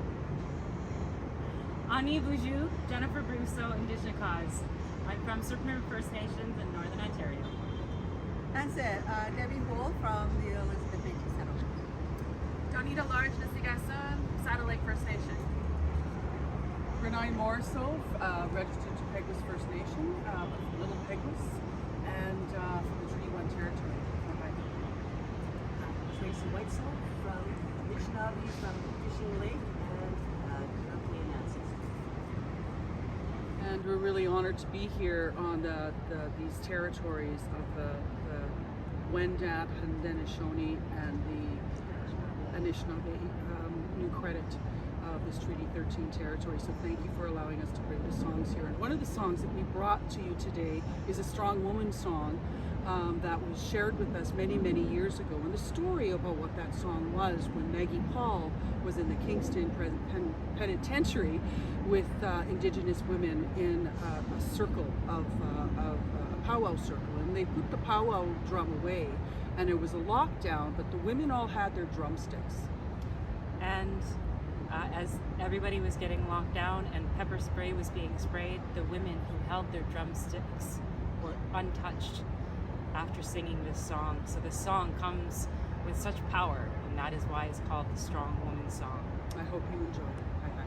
Ani Buju, Jennifer Brusso, Indigenous. I'm from Serpent First Nations in northern Ontario. That's it. Debbie Bull from the Elizabeth Nature Settlement. Donita Large Nasigasan, Saddle Lake First Nation. Renai Morrisov, registered to Peguis First Nation, Little Peguis, and from the Treaty 1 territory. Tracy Whitesell from Anishinaabe from Fishing Lake and European ancestry. And we're really honored to be here on these territories of the Wendat, Haudenosaunee, and the Anishinaabe new credit of this Treaty 13 territory. So thank you for allowing us to bring the songs here. And one of the songs that we brought to you today is a Strong Woman song that was shared with us many, many years ago. And the story about what that song was when Maggie Paul was in the Kingston Penitentiary with Indigenous women in a circle of a powwow circle, and they put the powwow drum away, and it was a lockdown, but the women all had their drumsticks. And as everybody was getting locked down and pepper spray was being sprayed, the women who held their drumsticks were untouched after singing this song. So this song comes with such power, and that is why it's called the Strong Woman Song. I hope you enjoy it. Bye-bye.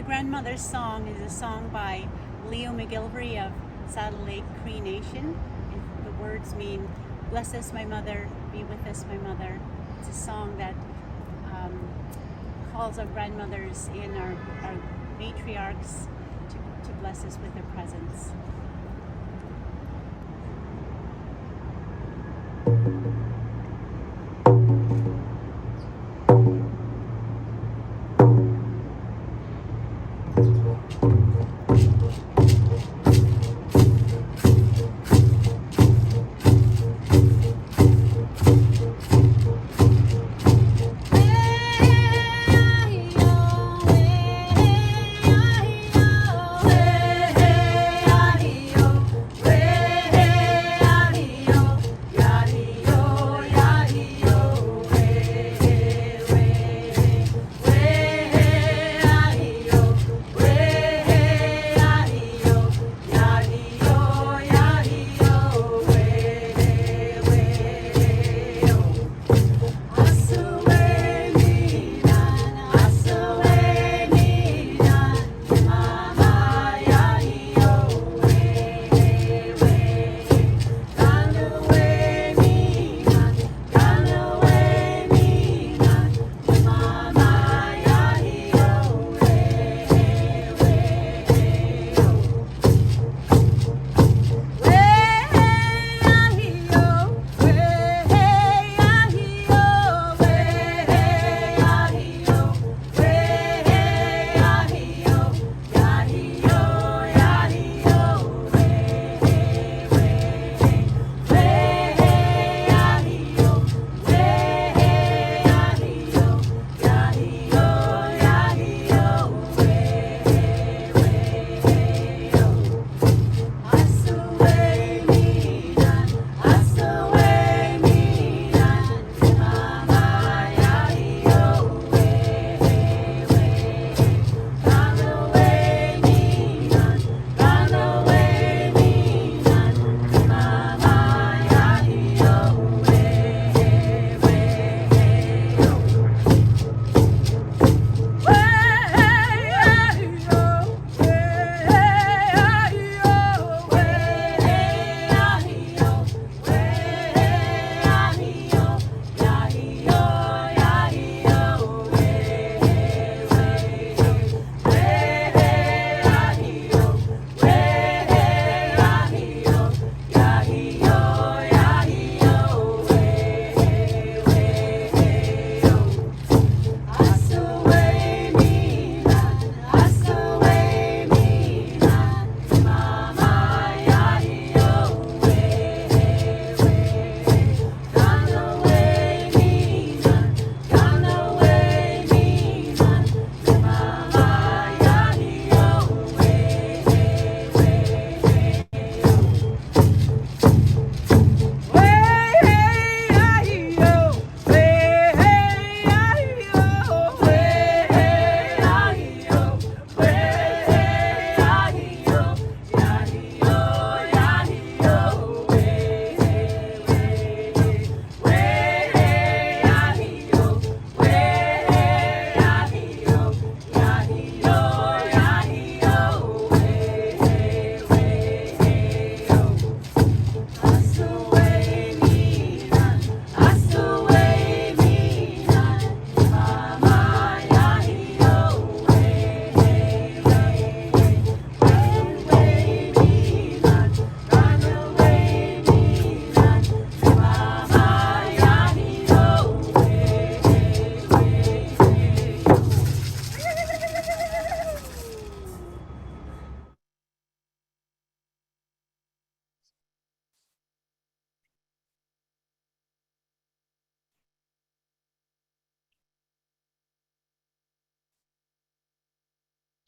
Grandmother's Song is a song by Leo McGilvery of Saddle Lake Cree Nation. And the words mean, "Bless us, my mother, be with us, my mother." It's a song that calls our grandmothers and our matriarchs to bless us with their presence. Hey,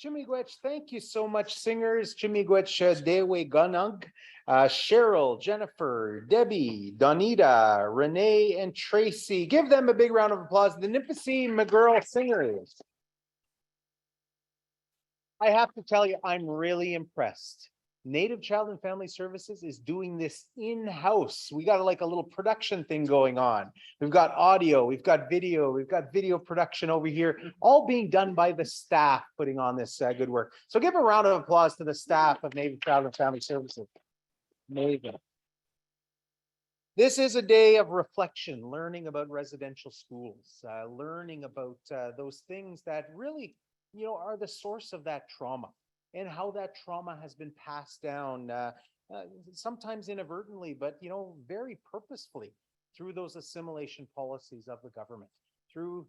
Chimigwech, thank you so much, singers. Chimigwech Dewe Gunug, Cheryl, Jennifer, Debbie, Donita, Renee, and Tracy. Give them a big round of applause. The Nipissing McGirl Singers. I have to tell you, I'm really impressed. Native Child and Family Services is doing this in-house. We got like a little production thing going on. We've got audio, we've got video production over here, all being done by the staff putting on this good work. So give a round of applause to the staff of Native Child and Family Services. Amazing. This is a day of reflection, learning about residential schools, learning about those things that really, are the source of that trauma, and how that trauma has been passed down, sometimes inadvertently, but very purposefully through those assimilation policies of the government, through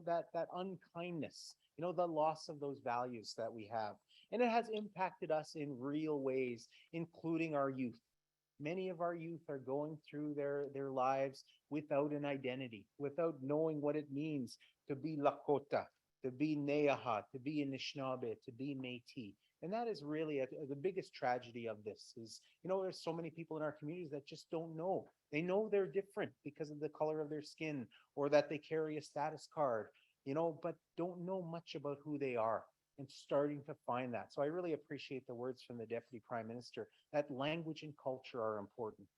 that unkindness, the loss of those values that we have. And it has impacted us in real ways, including our youth. Many of our youth are going through their lives without an identity, without knowing what it means to be Lakota, to be Neaha, to be Anishinaabe, to be Métis. And that is really the biggest tragedy of this is, there's so many people in our communities that just don't know. They know they're different because of the color of their skin, or that they carry a status card, but don't know much about who they are, and starting to find that. So I really appreciate the words from the Deputy Prime Minister that language and culture are important.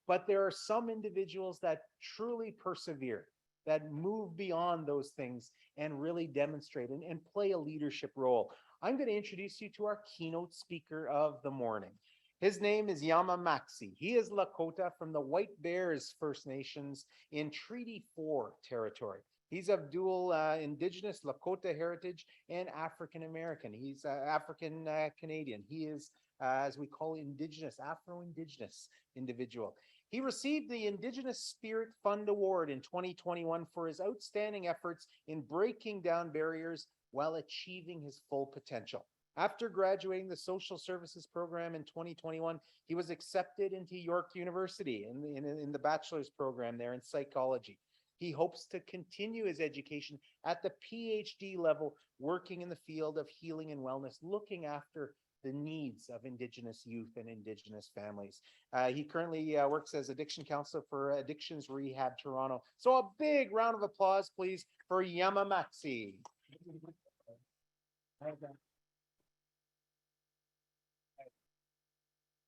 But there are some individuals that truly persevere, that move beyond those things and really demonstrate and play a leadership role. I'm going to introduce you to our keynote speaker of the morning. His name is Yama Maxi. He is Lakota from the White Bears First Nations in Treaty 4 territory. He's of dual Indigenous Lakota heritage and African American. He's African Canadian. He is, as we call Indigenous, Afro-Indigenous individual. He received the Indigenous Spirit Fund Award in 2021 for his outstanding efforts in breaking down barriers while achieving his full potential. After graduating the social services program in 2021, he was accepted into York University in the bachelor's program there in psychology. He hopes to continue his education at the PhD level, working in the field of healing and wellness, looking after the needs of Indigenous youth and Indigenous families. He currently works as addiction counselor for Addictions Rehab Toronto. So a big round of applause, please, for Yama Maxi.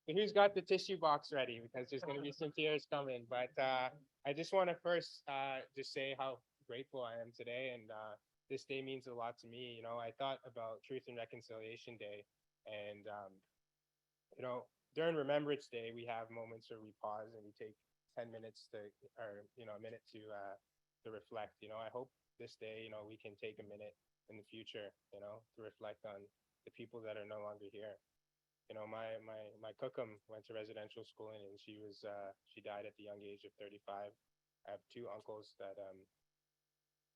Who's got the tissue box ready? Because there's going to be some tears coming. But I just want to first just say how grateful I am today. And this day means a lot to me. I thought about Truth and Reconciliation Day. And, during Remembrance Day, we have moments where we pause and we take 10 minutes a minute to reflect. I hope this day, we can take a minute in the future, to reflect on the people that are no longer here. My cookum went to residential schooling, and she died at the young age of 35. I have two uncles that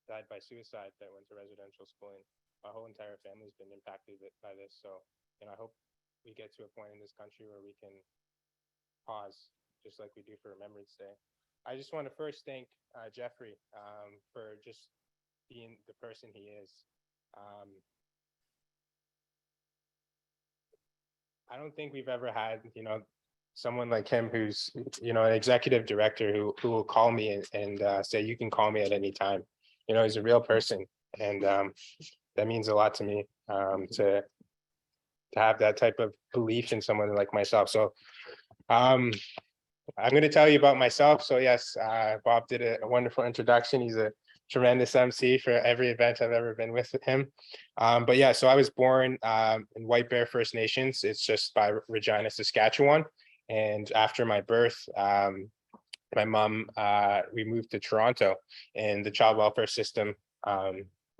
died by suicide that went to residential schooling. My whole entire family's been impacted by this. So, I hope we get to a point in this country where we can pause, just like we do for Remembrance Day. I just want to first thank Jeffrey for just being the person he is. I don't think we've ever had, someone like him who's, an executive director who will call me and say, you can call me at any time. He's a real person. And that means a lot to me, to have that type of belief in someone like myself. So I'm going to tell you about myself. So yes, Bob did a wonderful introduction. He's a tremendous MC for every event I've ever been with him. But yeah, so I was born in White Bear First Nations. It's just by Regina, Saskatchewan. And after my birth, my mom, we moved to Toronto, and the child welfare system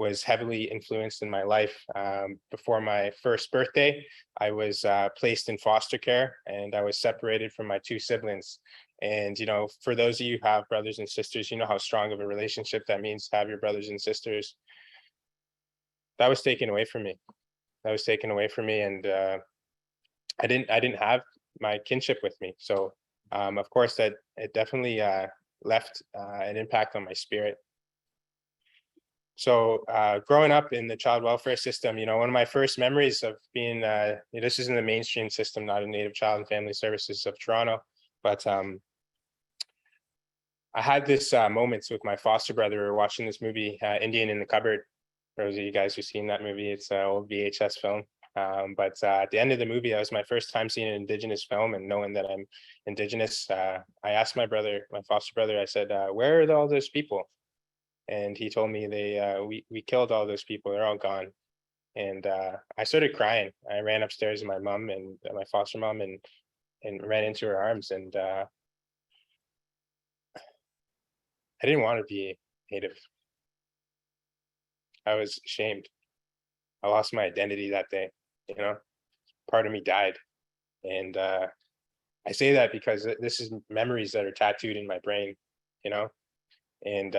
was heavily influenced in my life. Before my first birthday, I was placed in foster care, and I was separated from my two siblings. And, for those of you who have brothers and sisters, you know how strong of a relationship that means to have your brothers and sisters. That was taken away from me. And I didn't have my kinship with me. So, of course, that it definitely left an impact on my spirit. So growing up in the child welfare system, one of my first memories of being, this is in the mainstream system, not in Native Child and Family Services of Toronto, but I had this moments with my foster brother. We were watching this movie, Indian in the Cupboard. For those of you guys who've seen that movie, it's an old VHS film. But at the end of the movie, that was my first time seeing an Indigenous film and knowing that I'm Indigenous. I asked my foster brother, I said, where are all those people? And he told me we killed all those people. They're all gone. And I started crying. I ran upstairs to my mom and my foster mom and ran into her arms. And I didn't want to be Native. I was ashamed. I lost my identity that day. Part of me died. And I say that because this is memories that are tattooed in my brain, And,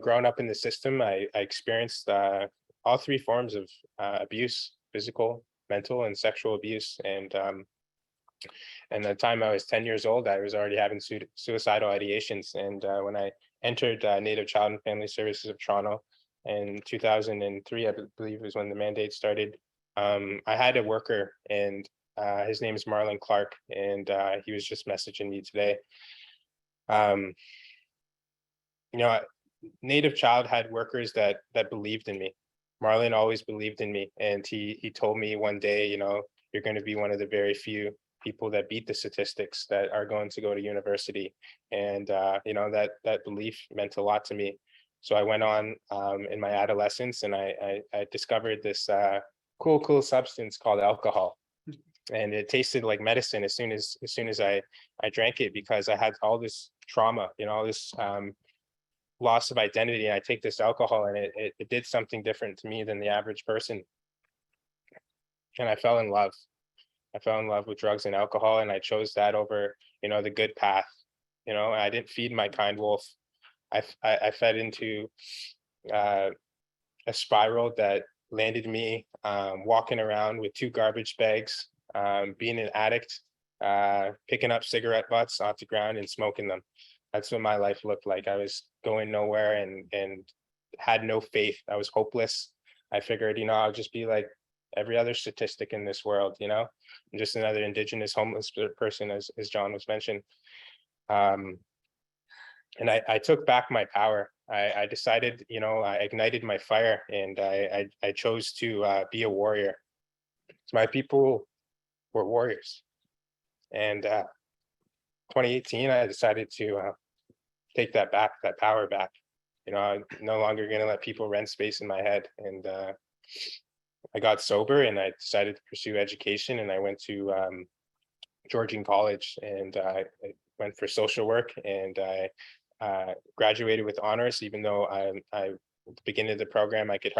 growing up in the system, I experienced all three forms of abuse: physical, mental, and sexual abuse. And the time I was 10 years old, I was already having suicidal ideations. And when I entered Native Child and Family Services of Toronto in 2003, I believe was when the mandate started, I had a worker, and his name is Marlon Clark, and he was just messaging me today. Native Child had workers that believed in me. Marlon always believed in me, and he told me one day, you're going to be one of the very few people that beat the statistics that are going to go to university. And that belief meant a lot to me. So I went on in my adolescence, and I discovered this cool substance called alcohol. And it tasted like medicine as soon as I drank it, because I had all this trauma, all this loss of identity. And I take this alcohol, and it did something different to me than the average person. And I fell in love. I fell in love with drugs and alcohol, and I chose that over, the good path. I didn't feed my kind wolf. I fed into a spiral that landed me walking around with 2 garbage bags, being an addict, picking up cigarette butts off the ground and smoking them. That's what my life looked like. I was going nowhere and had no faith. I was hopeless. I figured, I'll just be like every other statistic in this world, I'm just another Indigenous homeless person, as John was mentioned. And I took back my power. I decided, I ignited my fire, and I chose to be a warrior. So my people were warriors. And 2018, I decided to take that power back. I'm no longer going to let people rent space in my head. And I got sober, and I decided to pursue education, and I went to Georgian College, and I went for social work, and I graduated with honors, even though I at the beginning of the program I could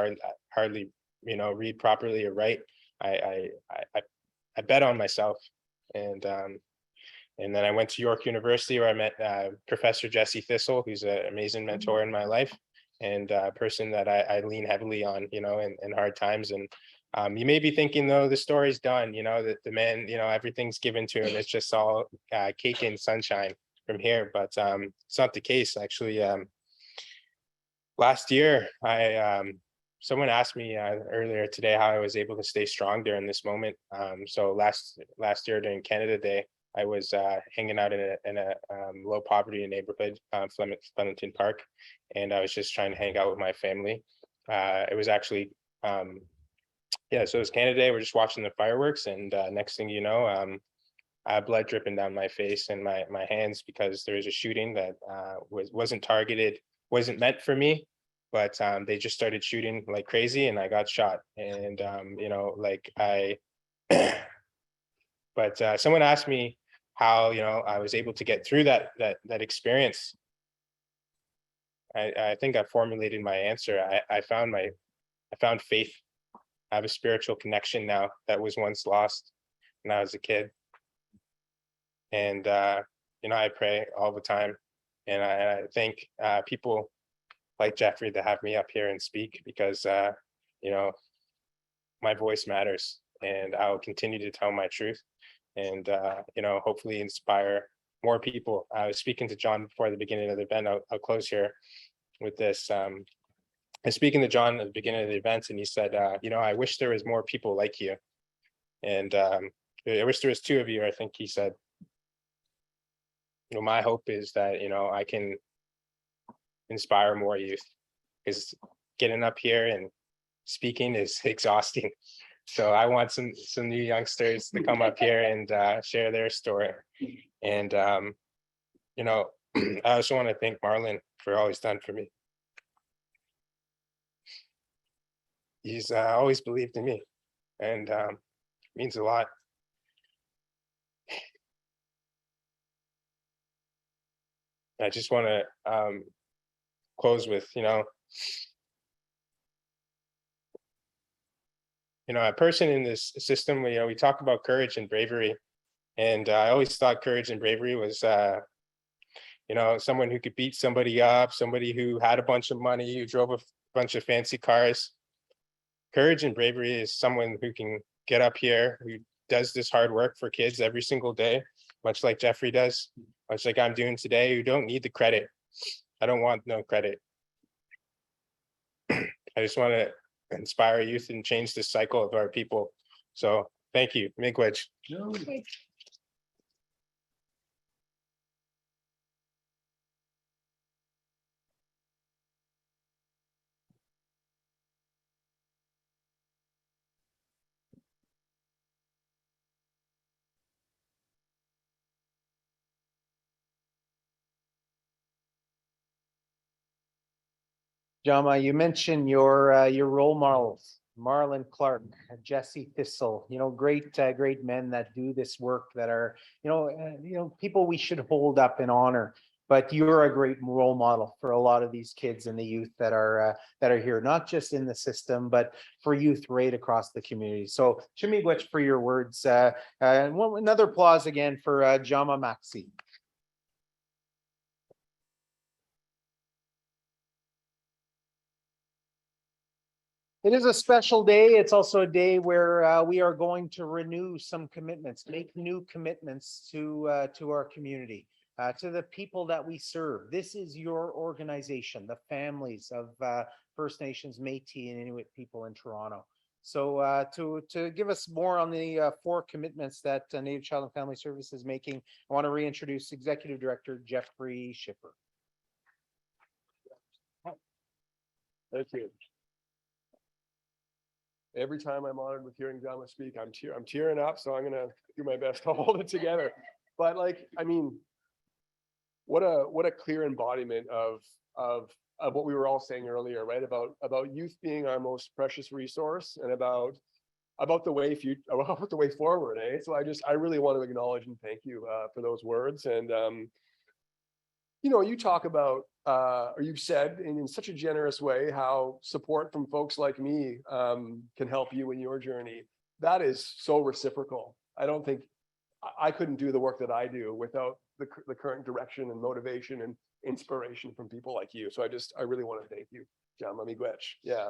hardly read properly or write. I bet on myself, and then I went to York University, where I met Professor Jesse Thistle, who's an amazing mentor in my life, and a person that I lean heavily on, in hard times. And you may be thinking, though, the story's done, that the man, everything's given to him. It's just all cake and sunshine from here. But it's not the case, actually. Last year, someone asked me earlier today how I was able to stay strong during this moment. So last year during Canada Day, I was hanging out in a low poverty neighborhood, Flemington Park, and I was just trying to hang out with my family. It was actually, so it was Canada Day. We're just watching the fireworks, and next thing you know, I had blood dripping down my face and my hands, because there was a shooting that wasn't targeted, wasn't meant for me, but they just started shooting like crazy, and I got shot. And but someone asked me how I was able to get through that experience. I think I formulated my answer. I found faith. I have a spiritual connection now that was once lost when I was a kid. And I pray all the time, and I thank people like Jeffrey to have me up here and speak, because my voice matters, and I will continue to tell my truth, and hopefully inspire more people. I was speaking to John before the beginning of the event. I'll close here with this. was speaking to John at the beginning of the event, and he said, you know, I wish there was more people like you. And I wish there was two of you, I think he said. You know, my hope is that, you know, I can inspire more youth, because getting up here and speaking is exhausting. So I want some new youngsters to come up here and share their story. And you know, I also want to thank Marlon for all he's done for me. He's always believed in me, and means a lot. I just want to close with, you know, a person in this system. You know, we talk about courage and bravery, and I always thought courage and bravery was, you know, someone who could beat somebody up, somebody who had a bunch of money, who drove a bunch of fancy cars. Courage and bravery is someone who can get up here, who does this hard work for kids every single day, much like Jeffrey does, much like I'm doing today, who don't need the credit. I don't want no credit. I just want to inspire youth and change the cycle of our people. So thank you. Miigwech. Jama, you mentioned your role models, Marlon Clark, Jesse Thistle, you know, great men that do this work, that are, people we should hold up in honor. But you're a great role model for a lot of these kids and the youth that are here, not just in the system, but for youth right across the community. So, Chimigwech, for your words. Another applause again for Jama Maxi. It is a special day. It's also a day where we are going to renew some commitments, make new commitments to our community, to the people that we serve. This is your organization, the families of First Nations, Métis, and Inuit people in Toronto. So to give us more on the 4 commitments that Native Child and Family Services is making, I want to reintroduce Executive Director Jeffrey Shiffer. Thank you. Every time I'm honored with hearing Jama speak, I'm tearing up, so I'm gonna do my best to hold it together. But like, I mean, what a clear embodiment of what we were all saying earlier, right? About youth being our most precious resource, and about the way forward, eh? So I really want to acknowledge and thank you for those words. And you know, you talk about, or you've said in such a generous way how support from folks like me can help you in your journey. That is so reciprocal. I don't think I couldn't do the work that I do without the current direction and motivation and inspiration from people like you. So I really want to thank you, Jama Miigwech. Yeah.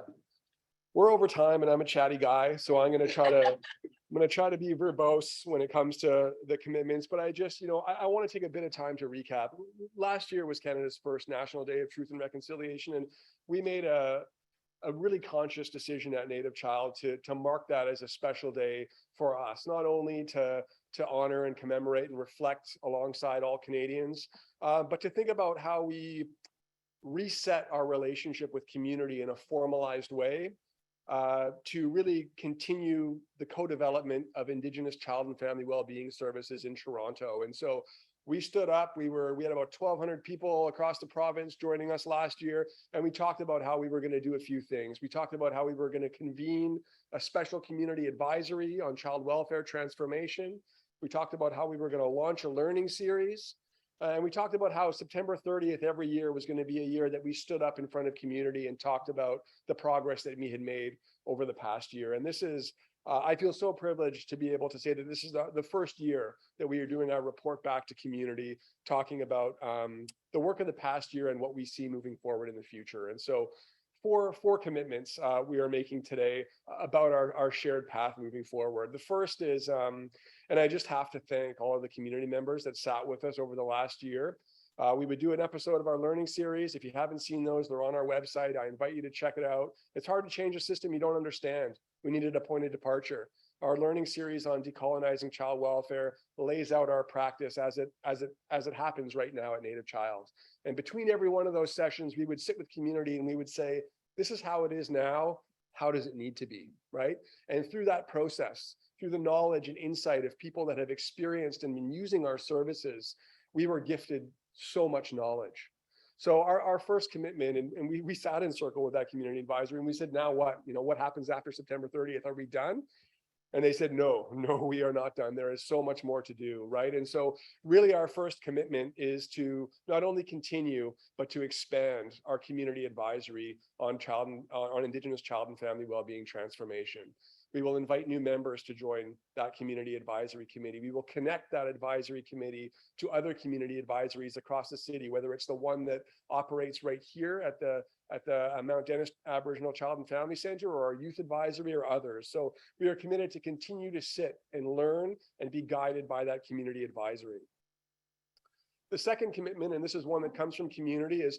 We're over time and I'm a chatty guy, so I'm going to try to be verbose when it comes to the commitments, but I just, you know, I want to take a bit of time to recap. Last year was Canada's first National Day of Truth and Reconciliation, and we made a really conscious decision at Native Child to mark that as a special day for us, not only to honor and commemorate and reflect alongside all Canadians, but to think about how we reset our relationship with community in a formalized way, to really continue the co-development of Indigenous child and family well-being services in Toronto. And so we stood up, we had about 1,200 people across the province joining us last year, and we talked about how we were going to do a few things. We talked about how we were going to convene a special community advisory on child welfare transformation. We talked about how we were going to launch a learning series. And we talked about how September 30th every year was going to be a year that we stood up in front of community and talked about the progress that we had made over the past year. And this is, I feel so privileged to be able to say that this is the first year that we are doing our report back to community, talking about the work of the past year and what we see moving forward in the future. And so four commitments we are making today about our shared path moving forward. The first is, and I just have to thank all of the community members that sat with us over the last year. We would do an episode of our learning series. If you haven't seen those, they're on our website. I invite you to check it out. It's hard to change a system you don't understand. We needed a point of departure. Our learning series on decolonizing child welfare lays out our practice as it happens right now at Native Child. And between every one of those sessions, we would sit with community and we would say, this is how it is now. How does it need to be, right? And through that process, through the knowledge and insight of people that have experienced and been using our services, we were gifted so much knowledge. So our first commitment, and we sat in circle with that community advisory and we said, now what? You know, what happens after September 30th? Are we done? And they said, no, we are not done. There is so much more to do, right? And so really our first commitment is to not only continue, but to expand our community advisory on Indigenous child and family wellbeing transformation. We will invite new members to join that community advisory committee. We will connect that advisory committee to other community advisories across the city, whether it's the one that operates right here at the Mount Dennis Aboriginal Child and Family Center or our youth advisory or others. So we are committed to continue to sit and learn and be guided by that community advisory. The second commitment, and this is one that comes from community, is,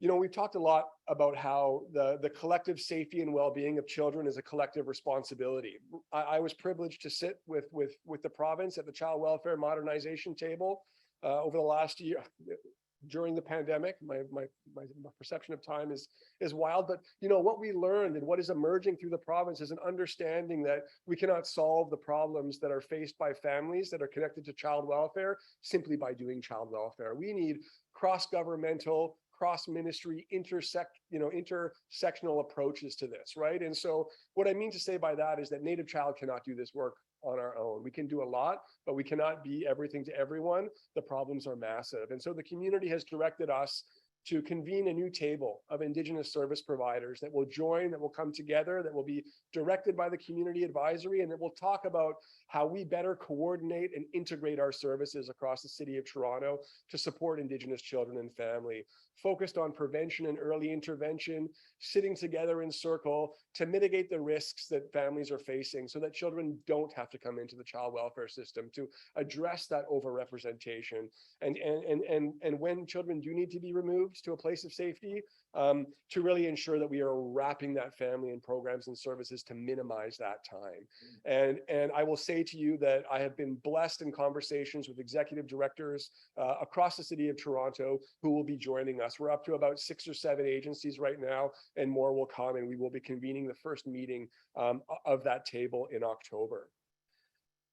you know, we've talked a lot about how the collective safety and well-being of children is a collective responsibility. I was privileged to sit with the province at the child welfare modernization table over the last year. During the pandemic, my perception of time is wild, but you know what we learned and what is emerging through the province is an understanding that we cannot solve the problems that are faced by families that are connected to child welfare simply by doing child welfare. We need cross-governmental, cross-ministry, intersectional approaches to this, right? And so what I mean to say by that is that Native Child cannot do this work on our own. We can do a lot, but we cannot be everything to everyone. The problems are massive. And so the community has directed us to convene a new table of Indigenous service providers that will join, that will come together, that will be directed by the community advisory, and that will talk about how we better coordinate and integrate our services across the city of Toronto to support Indigenous children and family, focused on prevention and early intervention, sitting together in circle to mitigate the risks that families are facing so that children don't have to come into the child welfare system, to address that overrepresentation. And when children do need to be removed to a place of safety, to really ensure that we are wrapping that family in programs and services to minimize that time. And I will say to you that I have been blessed in conversations with executive directors across the city of Toronto who will be joining us. We're up to about 6 or 7 agencies right now, and more will come, and we will be convening the first meeting of that table in October.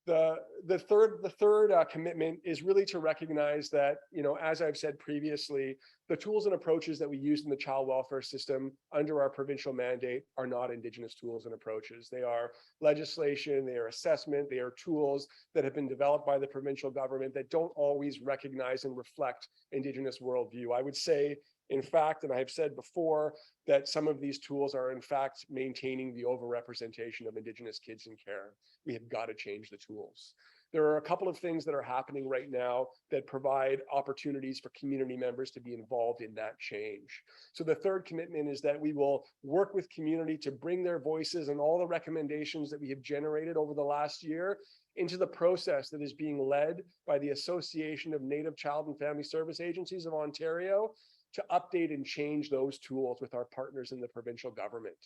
The third commitment is really to recognize that, you know, as I've said previously, the tools and approaches that we use in the child welfare system under our provincial mandate are not Indigenous tools and approaches. They are legislation, they are assessment, they are tools that have been developed by the provincial government that don't always recognize and reflect Indigenous worldview. I would say, in fact, and I have said before, that some of these tools are in fact maintaining the overrepresentation of Indigenous kids in care. We have got to change the tools. There are a couple of things that are happening right now that provide opportunities for community members to be involved in that change. So the third commitment is that we will work with community to bring their voices and all the recommendations that we have generated over the last year into the process that is being led by the Association of Native Child and Family Service Agencies of Ontario to update and change those tools with our partners in the provincial government.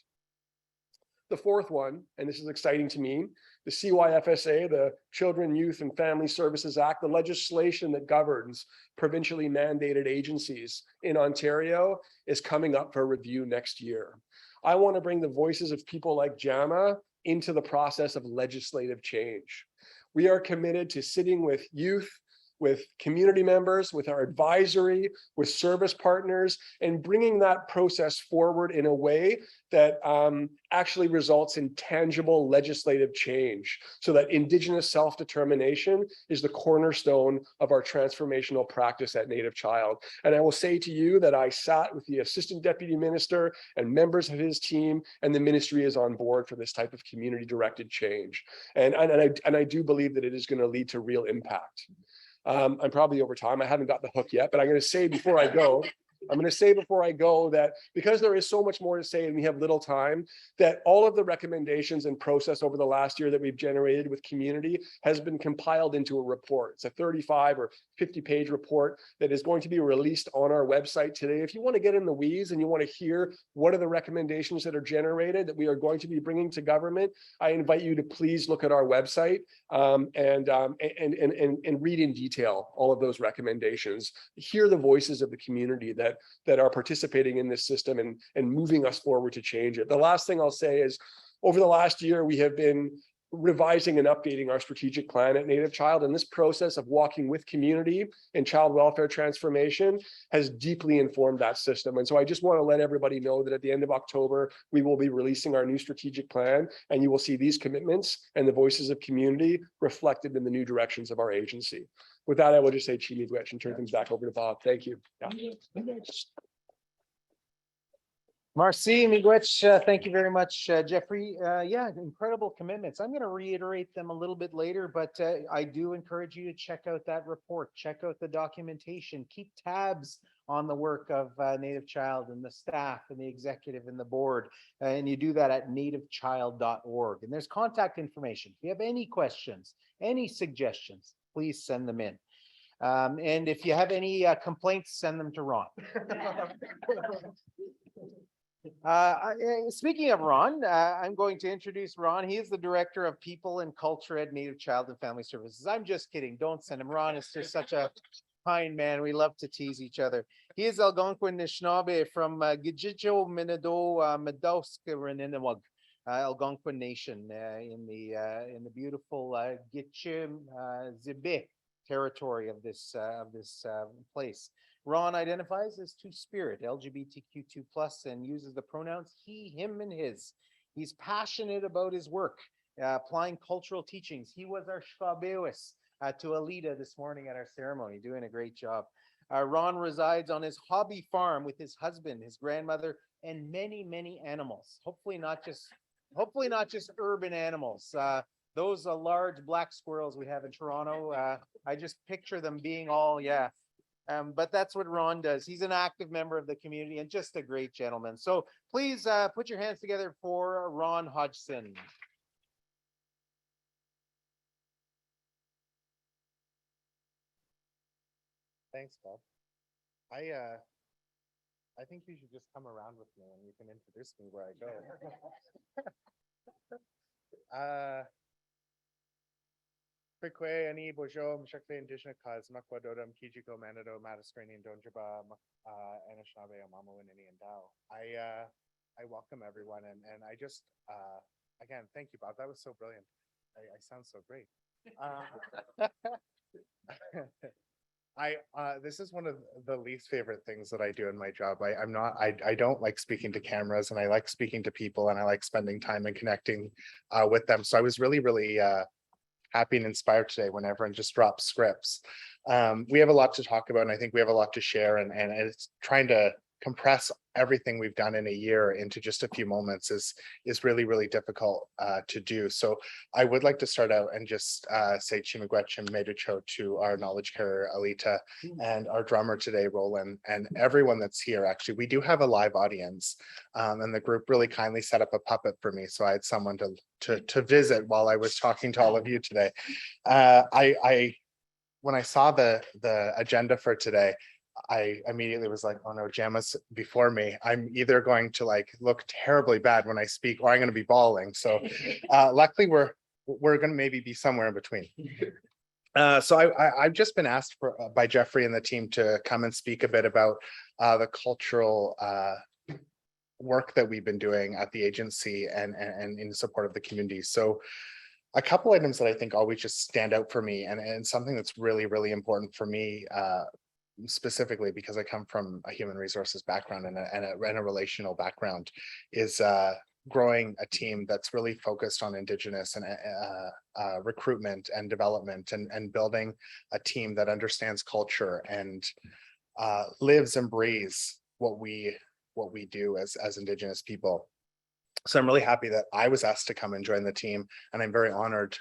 The fourth one, and this is exciting to me, the CYFSA, the Children, Youth and Family Services Act, the legislation that governs provincially mandated agencies in Ontario, is coming up for review next year. I want to bring the voices of people like JAMA into the process of legislative change. We are committed to sitting with youth, with community members, with our advisory, with service partners, and bringing that process forward in a way that actually results in tangible legislative change so that Indigenous self-determination is the cornerstone of our transformational practice at Native Child. And I will say to you that I sat with the Assistant Deputy Minister and members of his team, and the ministry is on board for this type of community-directed change. And I do believe that it is going to lead to real impact. I'm probably over time. I haven't got the hook yet, but I'm going to say before I go I'm going to say before I go that because there is so much more to say and we have little time, that all of the recommendations and process over the last year that we've generated with community has been compiled into a report. It's a 35 or 50-page report that is going to be released on our website today. If you want to get in the weeds and you want to hear what are the recommendations that are generated that we are going to be bringing to government, I invite you to please look at our website and read in detail all of those recommendations. Hear the voices of the community that are participating in this system and moving us forward to change it. The last thing I'll say is, over the last year, we have been revising and updating our strategic plan at Native Child, and this process of walking with community and child welfare transformation has deeply informed that system. And so I just want to let everybody know that at the end of October, we will be releasing our new strategic plan, and you will see these commitments and the voices of community reflected in the new directions of our agency. With that, I will just say Chimigwech and turn things back over to Bob. Thank you. Yeah. Marcy, Miigwech, thank you very much, Jeffrey. Yeah, incredible commitments. I'm going to reiterate them a little bit later, but I do encourage you to check out that report, check out the documentation, keep tabs on the work of Native Child and the staff and the executive and the board. And you do that at nativechild.org. And there's contact information. If you have any questions, any suggestions, please send them in. And if you have any complaints, send them to Ron. Speaking of Ron, I'm going to introduce Ron. He is the Director of People and Culture at Native Child and Family Services. I'm just kidding. Don't send him. Ron is just such a kind man. We love to tease each other. He is Algonquin Anishinaabe from Gijijo, Minado, Medowsk, Renenawag, Algonquin Nation in the beautiful Gitche Zibe territory of this place. Ron identifies as Two-Spirit, LGBTQ2+, and uses the pronouns he, him, and his. He's passionate about his work, applying cultural teachings. He was our Shvabewis to Alita this morning at our ceremony, doing a great job. Ron resides on his hobby farm with his husband, his grandmother, and many, many animals. Hopefully not just urban animals. Those large black squirrels we have in Toronto, I just picture them being all, yeah. But that's what Ron does. He's an active member of the community and just a great gentleman. So please put your hands together for Ron Hodgson. Thanks, Bob. I think you should just come around with me and you can introduce me where I go. Frequay ani bojo mshakle Indigenous cause makwadodam kijiko manado mataskrani donjaba Anishinaabe amamu and Dao. I welcome everyone and I just again thank you, Bob. That was so brilliant. I sound so great. This is one of the least favorite things that I do in my job. I don't like speaking to cameras, and I like speaking to people, and I like spending time and connecting with them. So I was really happy and inspired today when everyone just drops scripts. We have a lot to talk about, and I think we have a lot to share, and it's trying to compress everything we've done in a year into just a few moments is really difficult to do. So I would like to start out and just say Chimigwech and Meducho to our knowledge carrier Alita and our drummer today, Rollin, and everyone that's here. Actually, we do have a live audience, and the group really kindly set up a puppet for me, so I had someone to visit while I was talking to all of you today. When I saw the agenda for today, I immediately was like, oh no, Gemma's before me. I'm either going to like look terribly bad when I speak, or I'm going to be bawling. So luckily we're going to maybe be somewhere in between. So I've just been asked by Jeffrey and the team to come and speak a bit about the cultural work that we've been doing at the agency and in support of the community. So a couple items that I think always just stand out for me, and something that's really important for me, specifically because I come from a human resources background and a relational background, is growing a team that's really focused on Indigenous and recruitment and development, and building a team that understands culture and lives and breathes what we do as Indigenous people. So I'm really happy that I was asked to come and join the team, and I'm very honored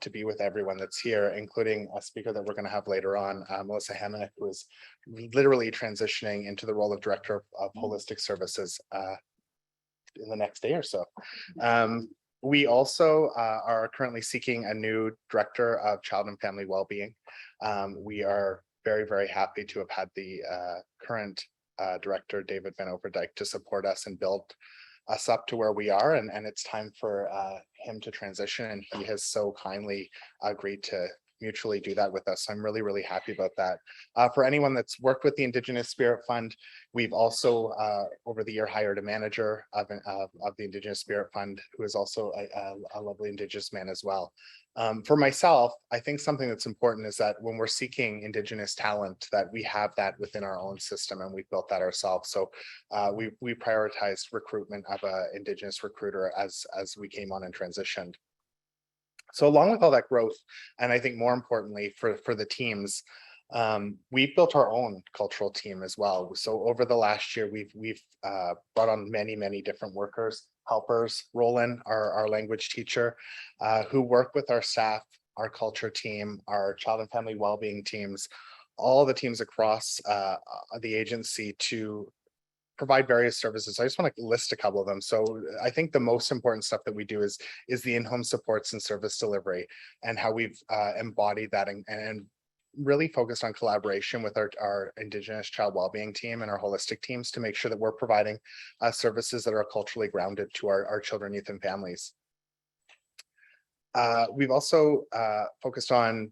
to be with everyone that's here, including a speaker that we're going to have later on, Melissa Harmonic, who is literally transitioning into the role of Director of Holistic Services in the next day or so. We also are currently seeking a new Director of Child and Family Wellbeing. We are very, very happy to have had the current Director, David Van Overdijk, to support us and build us up to where we are, and it's time for him to transition, and he has so kindly agreed to mutually do that with us. So I'm really, really happy about that. For anyone that's worked with the Indigenous Spirit Fund, we've also over the year hired a manager of the Indigenous Spirit Fund, who is also a lovely Indigenous man as well. For myself, I think something that's important is that when we're seeking Indigenous talent, that we have that within our own system, and we've built that ourselves. So we prioritized recruitment of an Indigenous recruiter as we came on and transitioned. So along with all that growth, and I think more importantly for the teams, we've built our own cultural team as well. So over the last year, we've brought on many different workers, helpers. Rollin, our language teacher, who work with our staff, our culture team, our child and family wellbeing teams, all the teams across the agency to provide various services. I just want to list a couple of them. So I think the most important stuff that we do is the in-home supports and service delivery, and how we've embodied that and really focused on collaboration with our Indigenous child wellbeing team and our holistic teams to make sure that we're providing services that are culturally grounded to our children, youth, and families. We've also focused on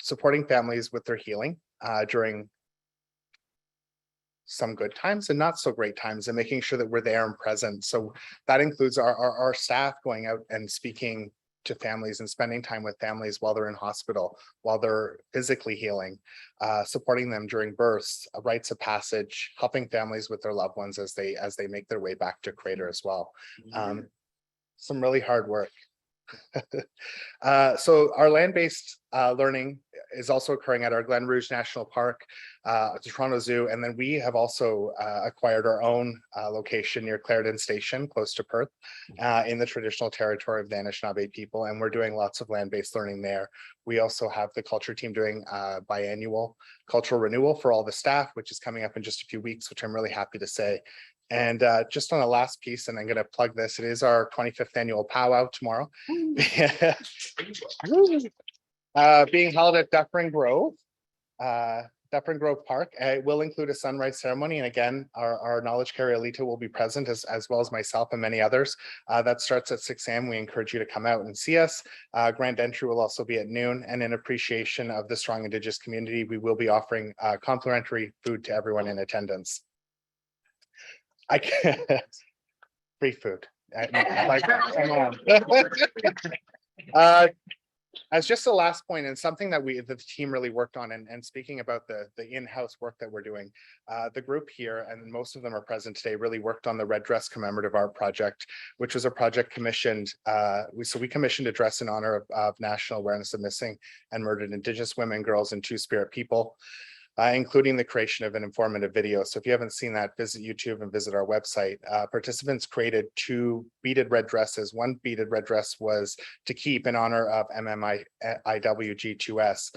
supporting families with their healing during some good times and not so great times, and making sure that we're there and present. So that includes our staff going out and speaking to families and spending time with families while they're in hospital, while they're physically healing, supporting them during births, rites of passage, helping families with their loved ones as they make their way back to Crater as well. Some really hard work. So our land-based learning is also occurring at our Glen Rouge National Park, the Toronto Zoo, and then we have also acquired our own location near Clarendon Station, close to Perth, in the traditional territory of the Anishinaabe people, and we're doing lots of land-based learning there. We also have the culture team doing biannual cultural renewal for all the staff, which is coming up in just a few weeks, which I'm really happy to say. And just on a last piece, and I'm going to plug this, it is our 25th annual powwow tomorrow. Being held at Dufferin Grove Park. It will include a sunrise ceremony. And again, our knowledge Carrier Alita will be present as well as myself and many others. That starts at 6 a.m. We encourage you to come out and see us. Grand entry will also be at noon. And in appreciation of the strong Indigenous community, we will be offering complimentary food to everyone in attendance. I can't free food. Like, come on. As just the last point, and something that the team really worked on, and speaking about the in-house work that we're doing, the group here, and most of them are present today, really worked on the Red Dress Commemorative Art Project, which was a project commissioned. So we commissioned a dress in honor of National Awareness of Missing and Murdered Indigenous Women, Girls, and Two-Spirit People, including the creation of an informative video. So if you haven't seen that, visit YouTube and visit our website. Participants created 2 beaded red dresses. One beaded red dress was to keep in honor of MMIWG2S,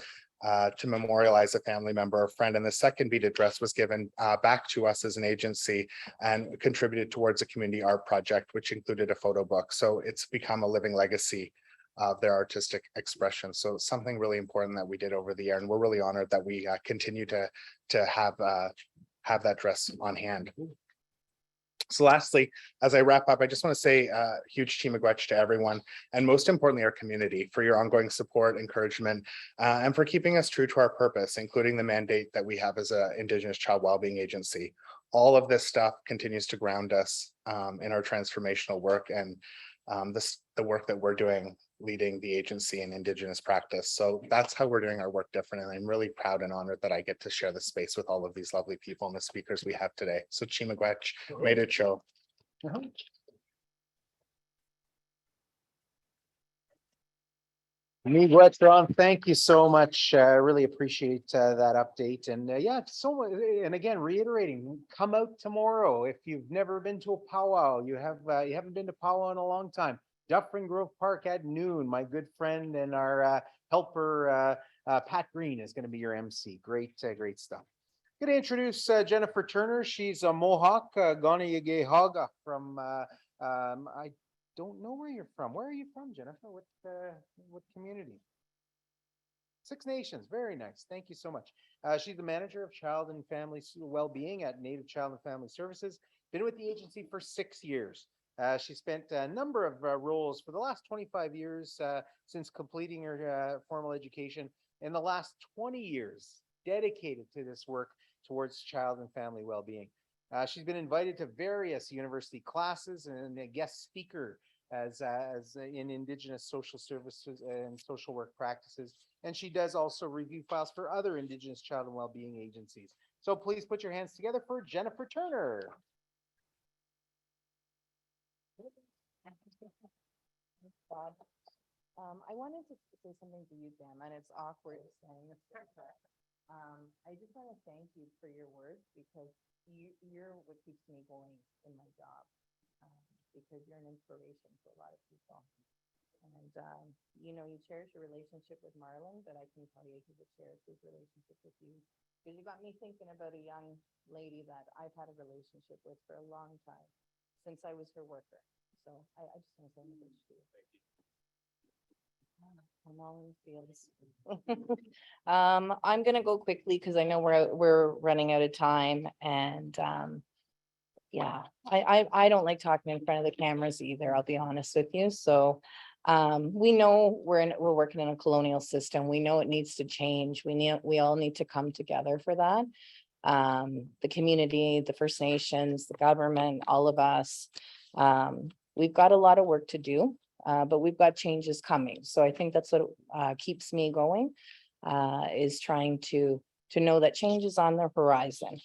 to memorialize a family member or friend. And the second beaded dress was given back to us as an agency and contributed towards a community art project, which included a photo book. So it's become a living legacy of their artistic expression. So something really important that we did over the year, and we're really honored that we continue to have that dress on hand. So lastly, as I wrap up, I just want to say huge Chimagwech to everyone, and most importantly, our community, for your ongoing support, encouragement, and for keeping us true to our purpose, including the mandate that we have as an Indigenous Child Wellbeing Agency. All of this stuff continues to ground us in our transformational work, and the work that we're doing leading the agency in Indigenous practice. So that's how we're doing our work different. And I'm really proud and honored that I get to share the space with all of these lovely people and the speakers we have today. So Chimagwech, made it show. Miigwech, Ron, thank you so much. I really appreciate that update. And yeah, so much. And again, reiterating, come out tomorrow. If you've never been to a powwow, you haven't been to powwow in a long time, Dufferin Grove Park at noon. My good friend and our helper, Pat Green, is going to be your MC. Great stuff. Going to introduce Jennifer Turner. She's a Mohawk, Haga from, I don't know where you're from. Where are you from, Jennifer? What community? Six Nations, very nice. Thank you so much. She's the manager of Child and Family Wellbeing at Native Child and Family Services. Been with the agency for 6 years. She spent a number of roles for the last 25 years since completing her formal education. In the last 20 years, dedicated to this work towards child and family well-being. She's been invited to various university classes and a guest speaker as in Indigenous social services and social work practices. And she does also review files for other Indigenous child and well-being agencies. So please put your hands together for Jennifer Turner. Bob. I wanted to say something to you, Sam, and it's awkward saying this. I just want to thank you for your words because you're what keeps me going in my job. Because you're an inspiration to a lot of people. And, you know, you cherish your relationship with Marlon, but I can tell you he would cherish his relationship with you. Because you got me thinking about a young lady that I've had a relationship with for a long time, since I was her worker. So I just want to say thank you. Thank you. I'm all in the fields. I'm gonna go quickly because I know we're running out of time, and yeah, I don't like talking in front of the cameras either, I'll be honest with you. So we know we're working in a colonial system. We know it needs to change. We all need to come together for that. The community, the First Nations, the government, all of us. We've got a lot of work to do, but we've got changes coming. So I think that's what keeps me going, is trying to know that change is on the horizon.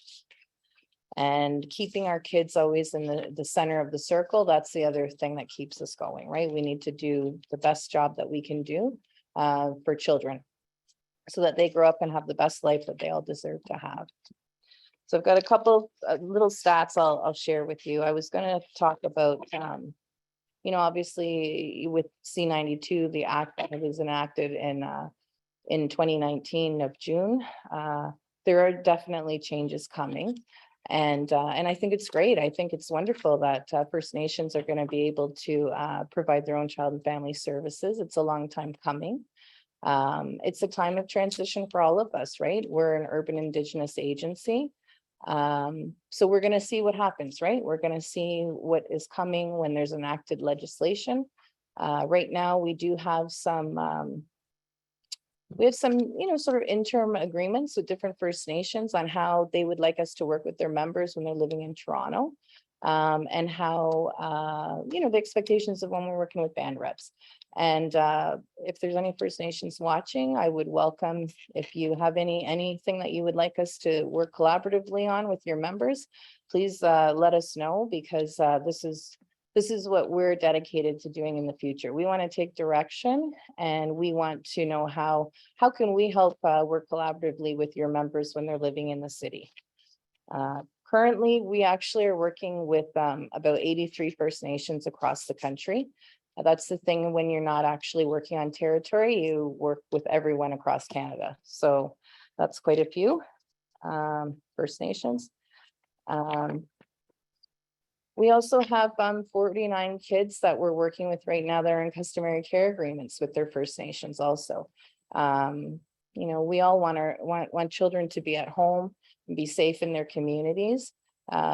And keeping our kids always in the center of the circle, that's the other thing that keeps us going, right? We need to do the best job that we can do for children so that they grow up and have the best life that they all deserve to have. So I've got a couple little stats I'll share with you. I was going to talk about, you know, obviously with C-92, the act that was enacted in 2019 of June, there are definitely changes coming. And I think it's great. I think it's wonderful that First Nations are going to be able to provide their own child and family services. It's a long time coming. It's a time of transition for all of us, right? We're an urban Indigenous agency. So we're going to see what happens, right? We're going to see what is coming when there's enacted legislation. Right now, we do have some, you know, sort of interim agreements with different First Nations on how they would like us to work with their members when they're living in Toronto, and how, you know, the expectations of when we're working with band reps. And if there's any First Nations watching, I would welcome if you have anything that you would like us to work collaboratively on with your members, please let us know, because this is what we're dedicated to doing in the future. We want to take direction, and we want to know how can we help work collaboratively with your members when they're living in the city. Currently, we actually are working with about 83 First Nations across the country. That's the thing, when you're not actually working on territory, you work with everyone across Canada. So that's quite a few First Nations. We also have 49 kids that we're working with right now that are in customary care agreements with their First Nations also. You know, we all want children to be at home and be safe in their communities,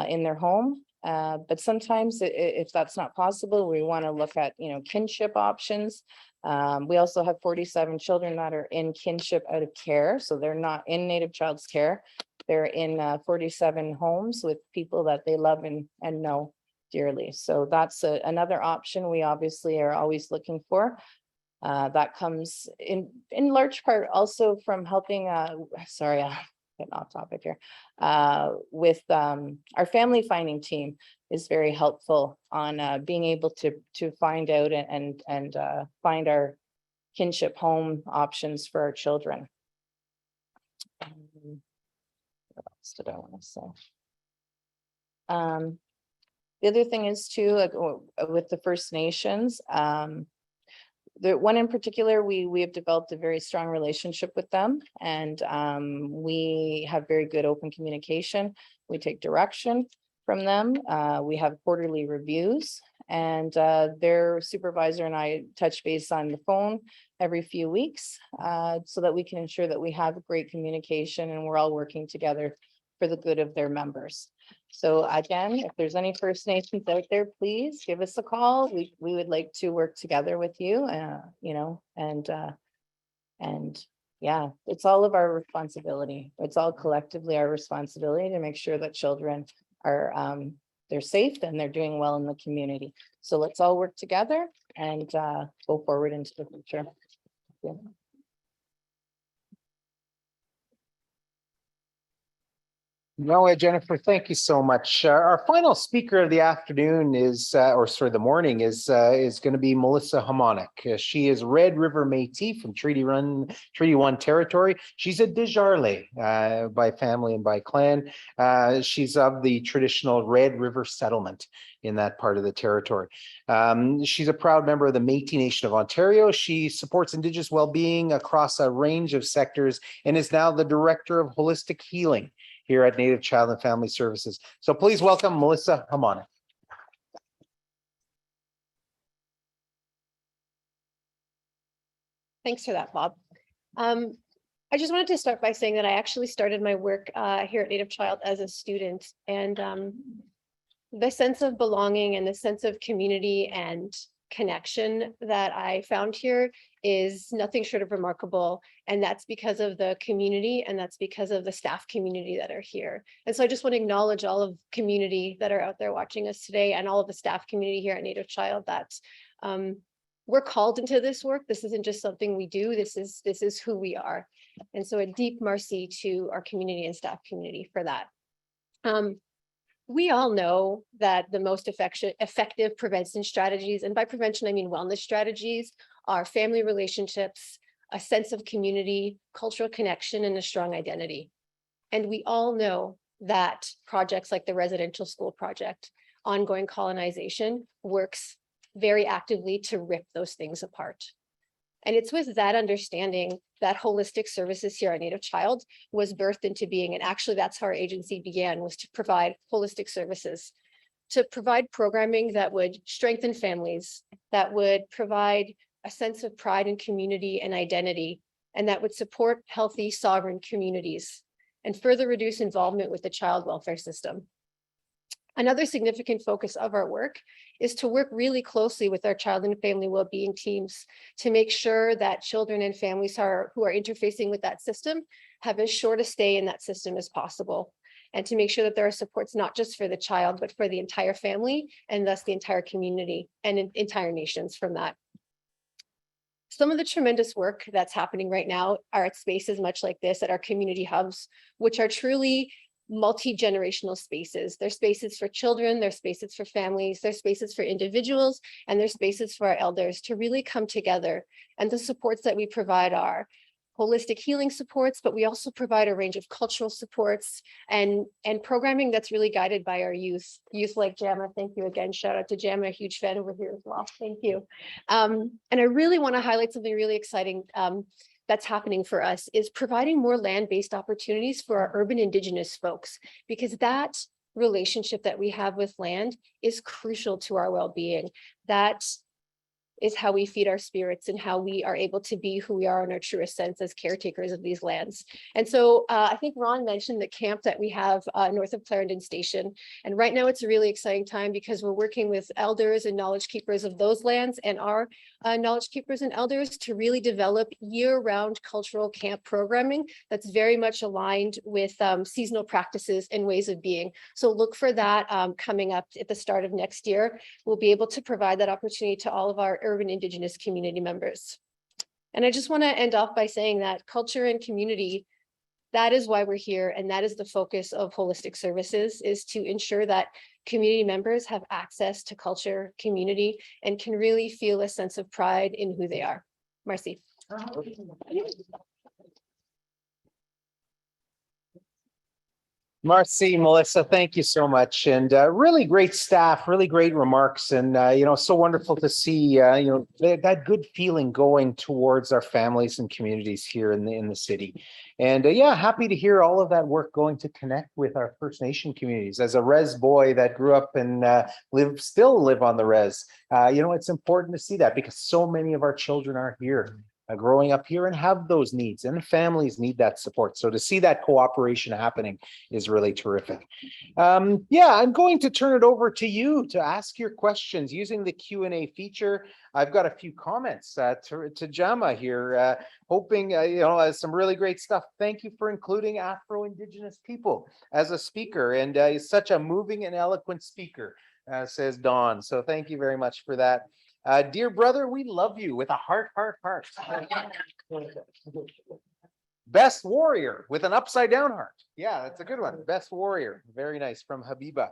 in their home. But sometimes if that's not possible, we want to look at, you know, kinship options. We also have 47 children that are in kinship out of care. So they're not in Native Child's care. They're in 47 homes with people that they love and know dearly. So that's another option we obviously are always looking for. That comes in large part also from helping, getting off topic here, with our family finding team is very helpful on being able to find out and find our kinship home options for our children. What else did I want to say? The other thing is too, like, with the First Nations, the one in particular, we have developed a very strong relationship with them, and we have very good open communication. We take direction from them. We have quarterly reviews, and their supervisor and I touch base on the phone every few weeks, so that we can ensure that we have great communication and we're all working together for the good of their members. So again, if there's any First Nations out there, please give us a call. We would like to work together with you, you know, and yeah, it's all of our responsibility. It's all collectively our responsibility to make sure that children are they're safe and they're doing well in the community. So let's all work together and go forward into the future. Yeah. No, Jennifer, thank you so much. Our final speaker of the afternoon is, or sorry, the morning is going to be Melissa Harmonic. She is Red River Métis from Treaty 1 territory. She's a Desjardins by family and by clan. She's of the traditional Red River settlement in that part of the territory. She's a proud member of the Métis Nation of Ontario. She supports Indigenous well-being across a range of sectors and is now the Director of Holistic Healing here at Native Child and Family Services. So please welcome Melissa Harmonic. Thanks for that, Bob. I just wanted to start by saying that I actually started my work here at Native Child as a student, and the sense of belonging and the sense of community and connection that I found here is nothing short of remarkable. And that's because of the community, and that's because of the staff community that are here. And so I just want to acknowledge all of community that are out there watching us today, and all of the staff community here at Native Child, that we're called into this work. This isn't just something we do. This is who we are. And so a deep merci to our community and staff community for that. We all know that the most effective prevention strategies, and by prevention, I mean wellness strategies, are family relationships, a sense of community, cultural connection, and a strong identity. And we all know that projects like the Residential School Project, ongoing colonization, works very actively to rip those things apart. And it's with that understanding that holistic services here at Native Child was birthed into being. And actually, that's how our agency began, was to provide holistic services, to provide programming that would strengthen families, that would provide a sense of pride and community and identity, and that would support healthy, sovereign communities and further reduce involvement with the child welfare system. Another significant focus of our work is to work really closely with our child and family well-being teams to make sure that children and families who are interfacing with that system have as short a stay in that system as possible, and to make sure that there are supports not just for the child, but for the entire family, and thus the entire community and entire nations from that. Some of the tremendous work that's happening right now are at spaces much like this, at our community hubs, which are truly multi-generational spaces. They're spaces for children, they're spaces for families, they're spaces for individuals, and they're spaces for our elders to really come together. And the supports that we provide are holistic healing supports, but we also provide a range of cultural supports and programming that's really guided by our youth like Jamma. Thank you again. Shout out to Jamma, a huge fan over here as well. Thank you. And I really want to highlight something really exciting that's happening for us, is providing more land-based opportunities for our urban Indigenous folks, because that relationship that we have with land is crucial to our well-being. That is how we feed our spirits and how we are able to be who we are in our truest sense as caretakers of these lands. And so I think Ron mentioned the camp that we have north of Clarendon Station. And right now it's a really exciting time because we're working with elders and knowledge keepers of those lands and our knowledge keepers and elders to really develop year-round cultural camp programming that's very much aligned with seasonal practices and ways of being. So look for that coming up at the start of next year. We'll be able to provide that opportunity to all of our urban Indigenous community members. And I just want to end off by saying that culture and community, that is why we're here. And that is the focus of holistic services, is to ensure that community members have access to culture, community, and can really feel a sense of pride in who they are. Merci. Marcy, Melissa, thank you so much. And really great staff, really great remarks. And, so wonderful to see, that good feeling going towards our families and communities here in the city. And happy to hear all of that work going to connect with our First Nation communities. As a res boy that grew up and still live on the res, it's important to see that because so many of our children are here. Growing up here and have those needs, and families need that support. So to see that cooperation happening is really terrific. I'm going to turn it over to you to ask your questions using the Q&A feature. I've got a few comments to Jama here, hoping, some really great stuff. Thank you for including Afro-Indigenous people as a speaker, and he's such a moving and eloquent speaker, says Dawn. So thank you very much for that. Dear brother, we love you with a heart, heart, heart. Best warrior with an upside down heart. Yeah, that's a good one. Best warrior. Very nice from Habiba.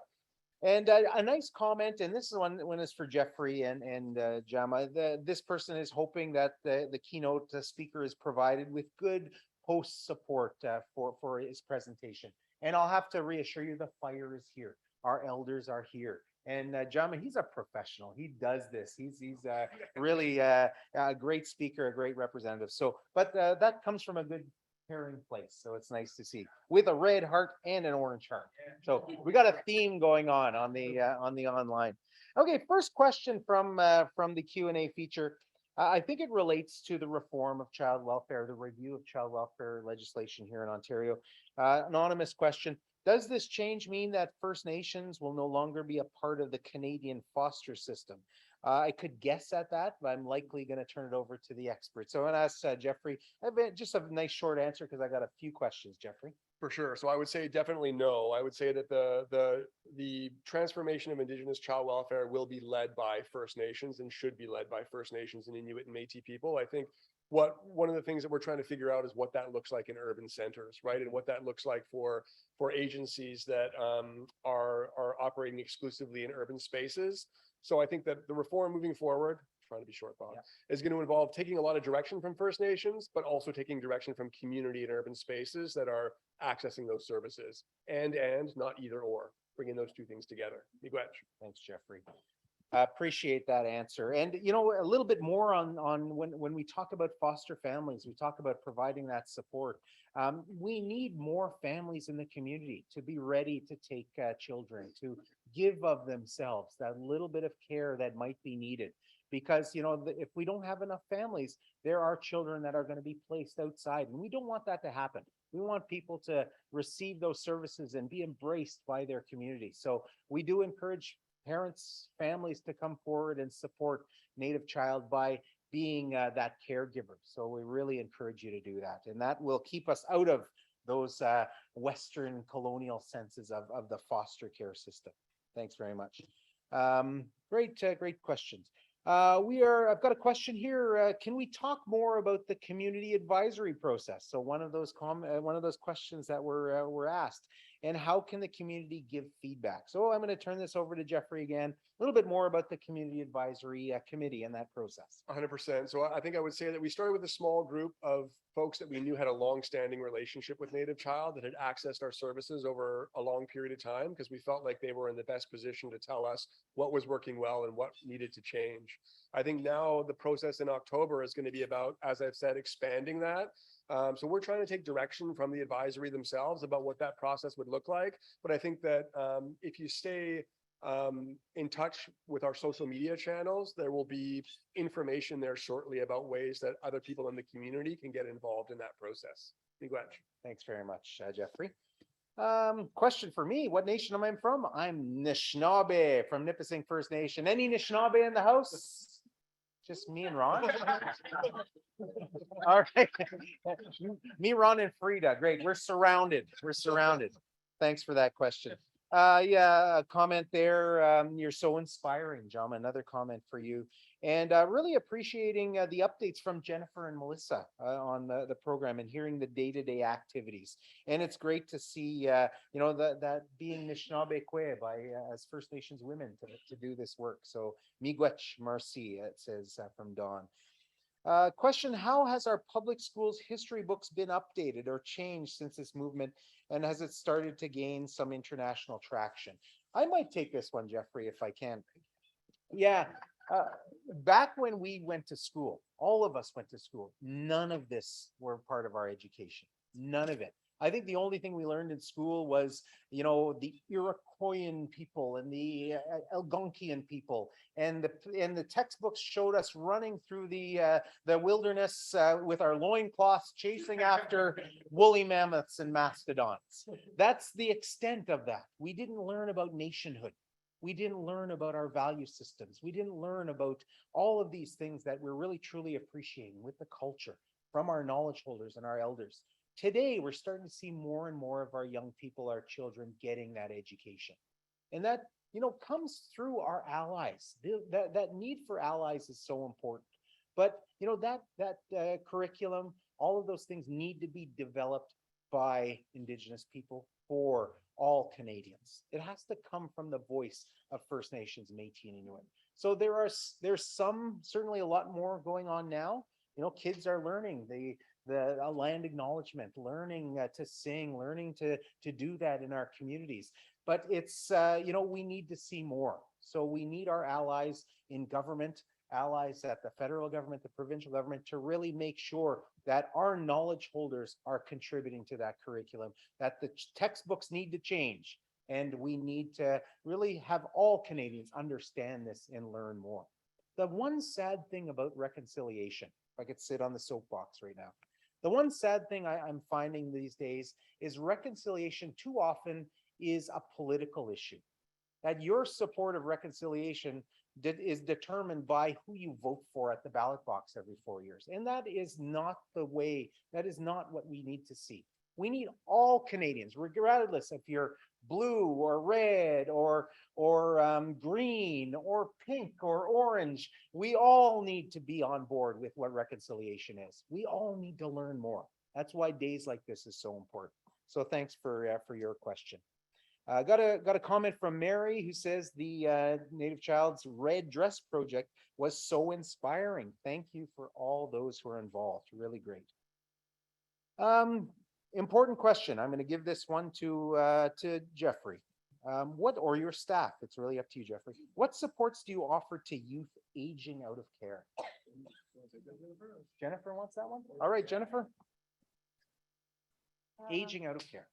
And a nice comment, and this is one is for Jeffrey and Jama. This person is hoping that the keynote speaker is provided with good host support for his presentation. And I'll have to reassure you, the fire is here. Our elders are here. And Jama, he's a professional. He does this. He's really a great speaker, a great representative. So, but that comes from a good caring place. So it's nice to see with a red heart and an orange heart. So we got a theme going on the online. Okay, first question from the Q&A feature. I think it relates to the reform of child welfare, the review of child welfare legislation here in Ontario. Anonymous question. Does this change mean that First Nations will no longer be a part of the Canadian foster system? I could guess at that, but I'm likely going to turn it over to the experts. So I'm going to ask Jeffrey, just a nice short answer because I got a few questions, Jeffrey. For sure. So I would say definitely no. I would say that the transformation of Indigenous child welfare will be led by First Nations and should be led by First Nations and Inuit and Métis people. I think one of the things that we're trying to figure out is what that looks like in urban centers, right? And what that looks like for agencies that are operating exclusively in urban spaces. So I think that the reform moving forward, trying to be short, Bob, is going to involve taking a lot of direction from First Nations, but also taking direction from community and urban spaces that are accessing those services, and not either or, bringing those two things together. Miigwech. Thanks, Jeffrey. I appreciate that answer. And, a little bit more on when we talk about foster families, we talk about providing that support. We need more families in the community to be ready to take children, to give of themselves, that little bit of care that might be needed. Because, if we don't have enough families, there are children that are going to be placed outside, and we don't want that to happen. We want people to receive those services and be embraced by their community. So we do encourage parents, families to come forward and support Native Child by being that caregiver. So we really encourage you to do that. And that will keep us out of those Western colonial senses of the foster care system. Thanks very much. Great questions. I've got a question here. Can we talk more about the community advisory process? So one of those questions that were asked, and how can the community give feedback? So I'm going to turn this over to Jeffrey again, a little bit more about the community advisory committee and that process. 100%. So I think I would say that we started with a small group of folks that we knew had a long-standing relationship with Native Child, that had accessed our services over a long period of time, because we felt like they were in the best position to tell us what was working well and what needed to change. I think now the process in October is going to be about, as I've said, expanding that. So we're trying to take direction from the advisory themselves about what that process would look like. But I think that if you stay in touch with our social media channels, there will be information there shortly about ways that other people in the community can get involved in that process. Miigwech. Thanks very much, Jeffrey. Question for me, what nation am I from? I'm Anishinaabe from Nipissing First Nation. Any Anishinaabe in the house? Just me and Ron? All right. Me, Ron, and Frida. Great. We're surrounded. Thanks for that question. A comment there. You're so inspiring, John. Another comment for you. And really appreciating the updates from Jennifer and Melissa on the program and hearing the day-to-day activities. And it's great to see, that being Anishinaabe Kwe by as First Nations women to do this work. So miigwech merci, it says from Dawn. Question, how has our public schools history books been updated or changed since this movement and has it started to gain some international traction? I might take this one, Jeffrey, if I can. Yeah, back when we went to school, all of us went to school, none of this were part of our education, none of it. I think the only thing we learned in school was, you know, the Iroquoian people and the Algonquian people, and the textbooks showed us running through the wilderness with our loincloths chasing after woolly mammoths and mastodons. That's the extent of that. We didn't learn about nationhood. We didn't learn about our value systems. We didn't learn about all of these things that we're really truly appreciating with the culture from our knowledge holders and our elders. Today, we're starting to see more and more of our young people, our children, getting that education. And that, you know, comes through our allies. That need for allies is so important. But, you know, that curriculum, all of those things need to be developed by Indigenous people for all Canadians. It has to come from the voice of First Nations, Métis, and Inuit. So there's some, certainly a lot more going on now. You know, kids are learning the land acknowledgement, learning to sing, learning to do that in our communities. But it's, you know, we need to see more. So we need our allies in government, allies at the federal government, the provincial government, to really make sure that our knowledge holders are contributing to that curriculum, that the textbooks need to change, and we need to really have all Canadians understand this and learn more. The one sad thing about reconciliation, if I could sit on the soapbox right now, the one sad thing I'm finding these days is reconciliation too often is a political issue. That your support of reconciliation is determined by who you vote for at the ballot box every 4 years. And that is not the way, that is not what we need to see. We need all Canadians, regardless if you're blue or red or green or pink or orange. We all need to be on board with what reconciliation is. We all need to learn more. That's why days like this is so important. So thanks for your question. Got a comment from Mary, who says the Native Child's Red Dress project was so inspiring. Thank you for all those who are involved. Really great. Important question. I'm going to give this one to Jeffrey. Or your staff. It's really up to you, Jeffrey. What supports do you offer to youth aging out of care? Jennifer wants that one. All right, Jennifer. Aging out of care.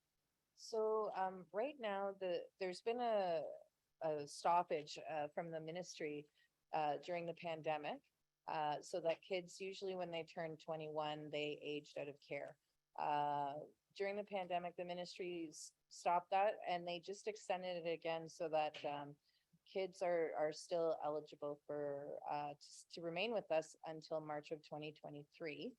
So right now, there's been a stoppage from the ministry during the pandemic, so that kids, usually when they turn 21, they aged out of care. During the pandemic, the ministries stopped that, and they just extended it again so that kids are still eligible for to remain with us until March of 2023.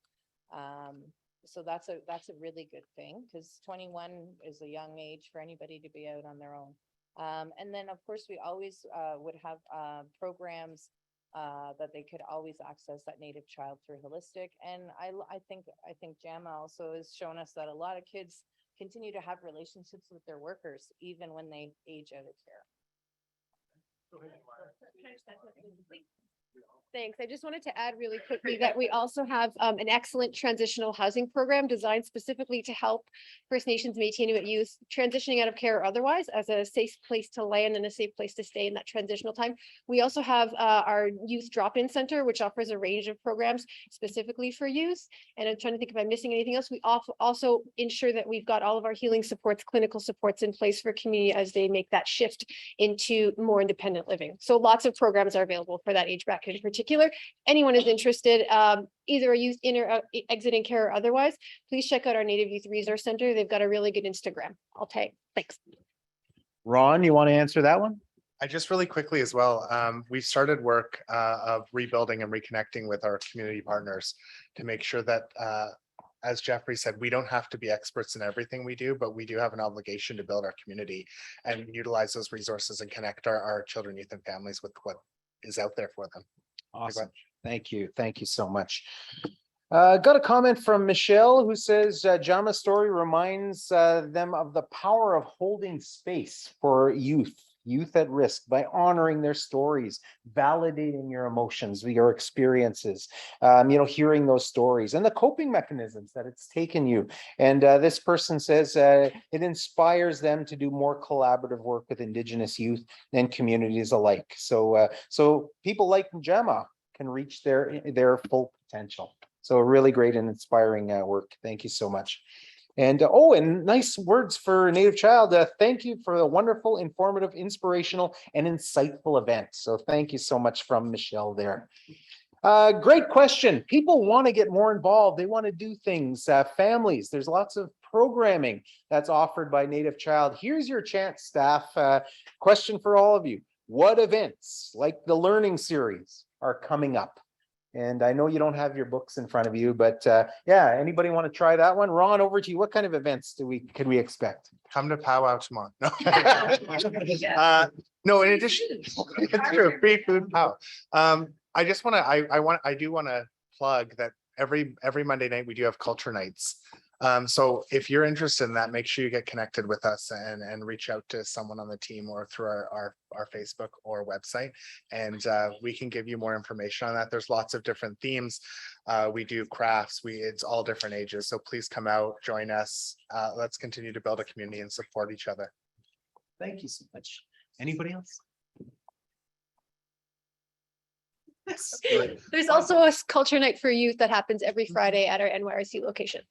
So that's a really good thing, because 21 is a young age for anybody to be out on their own. And then, of course, we always would have programs that they could always access that Native child through Holistic. And I think JAMA also has shown us that a lot of kids continue to have relationships with their workers even when they age out of care. Thanks. I just wanted to add really quickly that we also have an excellent transitional housing program designed specifically to help First Nations, Métis, Inuit youth transitioning out of care or otherwise as a safe place to land and a safe place to stay in that transitional time. We also have our youth drop-in center, which offers a range of programs specifically for youth. And I'm trying to think if I'm missing anything else. We also ensure that we've got all of our healing supports, clinical supports in place for community as they make that shift into more independent living. So lots of programs are available for that age bracket in particular. Anyone is interested, either a youth in or exiting care or otherwise, please check out our Native Youth Resource Center. They've got a really good Instagram. I'll tag. Thanks. Ron, you want to answer that one? I just really quickly as well, we've started work of rebuilding and reconnecting with our community partners to make sure that, as Jeffrey said, we don't have to be experts in everything we do, but we do have an obligation to build our community and utilize those resources and connect our children, youth, and families with what is out there for them. Awesome. Thank you. Thank you so much. Got a comment from Michelle, who says JAMA's story reminds them of the power of holding space for youth youth at risk by honoring their stories, validating your emotions, your experiences, hearing those stories and the coping mechanisms that it's taken you. And this person says it inspires them to do more collaborative work with Indigenous youth and communities alike. So people like Gemma can reach their full potential. So really great and inspiring work. Thank you so much. And and nice words for Native Child. Thank you for a wonderful, informative, inspirational, and insightful event. So thank you so much from Michelle there. Great question. People want to get more involved. They want to do things. Families, there's lots of programming that's offered by Native Child. Here's your chance, staff. Question for all of you. What events, like the learning series, are coming up? And I know you don't have your books in front of you, but yeah, anybody want to try that one? Ron, over to you. What kind of events could we expect? Come to powwow tomorrow. No, no. In addition, it's true. Free food powwow. I just want to. I do want to plug that every Monday night we do have culture nights. So if you're interested in that, make sure you get connected with us and reach out to someone on the team or through our Facebook or website, and we can give you more information on that. There's lots of different themes. We do crafts. It's all different ages. So please come out, join us. Let's continue to build a community and support each other. Thank you so much. Anybody else? Yes. There's also a culture night for youth that happens every Friday at our NYRC location.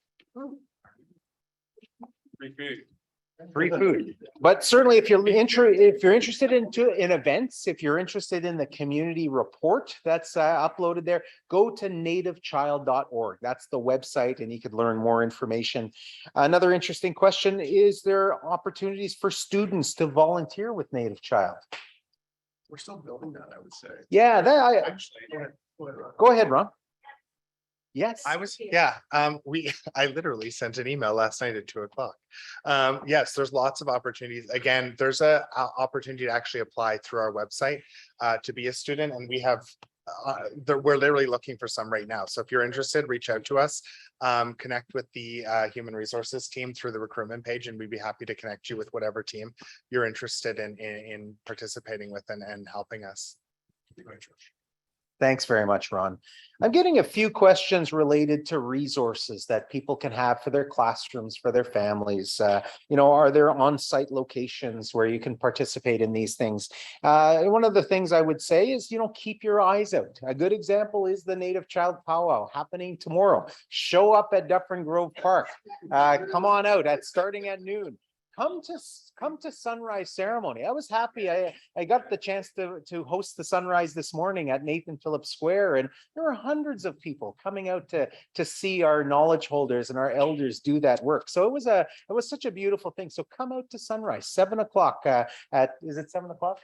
Free food. But certainly if you're interested in events, if you're interested in the community report that's uploaded there, go to nativechild.org. That's the website, and you could learn more information. Another interesting question: is there opportunities for students to volunteer with Native Child? We're still building that, I would say. Yeah, go ahead, Ron. Yes. I literally sent an email last night at 2:00. Yes, there's lots of opportunities. Again, there's a opportunity to actually apply through our website to be a student, and we have we're literally looking for some right now. So if you're interested, reach out to us, connect with the human resources team through the recruitment page, and we'd be happy to connect you with whatever team you're interested in participating with and helping us. Thanks very much, Ron. I'm getting a few questions related to resources that people can have for their classrooms, for their families. Are there on-site locations where you can participate in these things? One of the things I would say is, keep your eyes out. A good example is the Native Child Powwow happening tomorrow. Show up at Dufferin Grove Park. Come on out starting at noon. Come to sunrise ceremony. I was happy. I got the chance to host the sunrise this morning at Nathan Phillips Square, and there were hundreds of people coming out to see our knowledge holders and our elders do that work. So it was such a beautiful thing. So come out to sunrise, 7 o'clock is it 7 o'clock?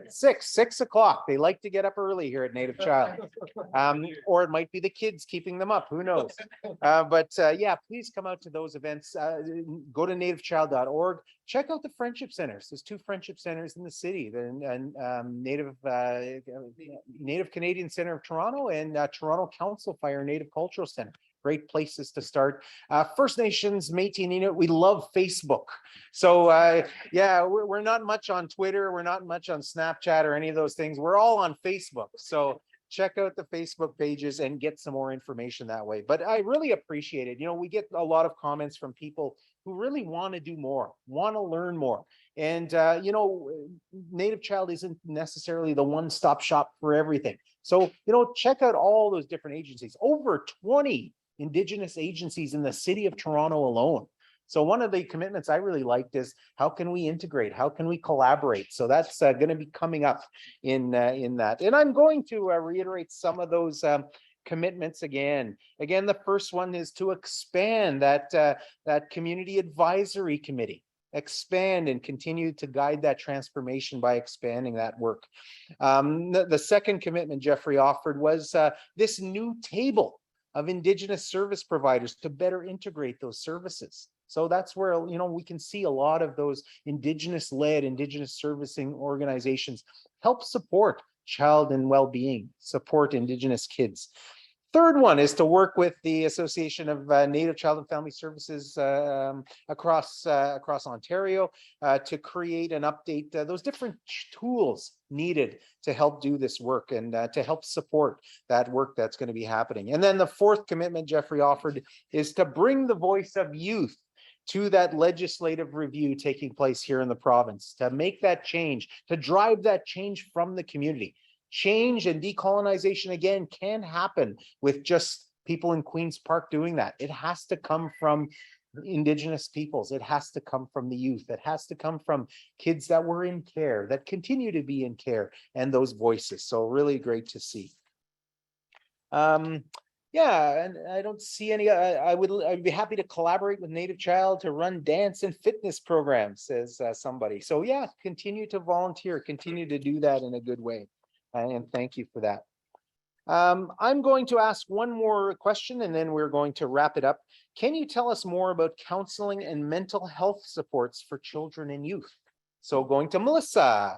6 o'clock. They like to get up early here at Native Child. Or it might be the kids keeping them up, who knows? But yeah, please come out to those events. Go to nativechild.org. Check out the friendship centers. There's 2 friendship centers in the city, and Native Canadian Center of Toronto and Toronto Council Fire Native Cultural Center. Great places to start. First Nations, Métis Inuit, we love Facebook. So yeah, we're not much on Twitter. We're not much on Snapchat or any of those things. We're all on Facebook. So check out the Facebook pages and get some more information that way. But I really appreciate it. We get a lot of comments from people who really want to do more, want to learn more. And, Native Child isn't necessarily the one-stop shop for everything. So, check out all those different agencies. Over 20 Indigenous agencies in the city of Toronto alone. So one of the commitments I really liked is, how can we integrate? How can we collaborate? So that's going to be coming up in that. And I'm going to reiterate some of those commitments again. Again, the first one is to expand that community advisory committee. Expand and continue to guide that transformation by expanding that work. The second commitment Jeffrey offered was this new table of Indigenous service providers to better integrate those services. So that's where, we can see a lot of those Indigenous-led, Indigenous servicing organizations help support child and well-being, support Indigenous kids. Third one is to work with the Association of Native Child and Family Services across Ontario to create and update those different tools needed to help do this work and to help support that work that's going to be happening. And then the fourth commitment Jeffrey offered is to bring the voice of youth to that legislative review taking place here in the province, to make that change, to drive that change from the community. Change and decolonization, again, can happen with just people in Queen's Park doing that. It has to come from Indigenous peoples. It has to come from the youth. It has to come from kids that were in care, that continue to be in care, and those voices. So really great to see. Yeah, and I don't see any, I'd be happy to collaborate with Native Child to run dance and fitness programs, says somebody. So yeah, continue to volunteer, continue to do that in a good way. And thank you for that. I'm going to ask one more question and then we're going to wrap it up. Can you tell us more about counseling and mental health supports for children and youth? So going to Melissa.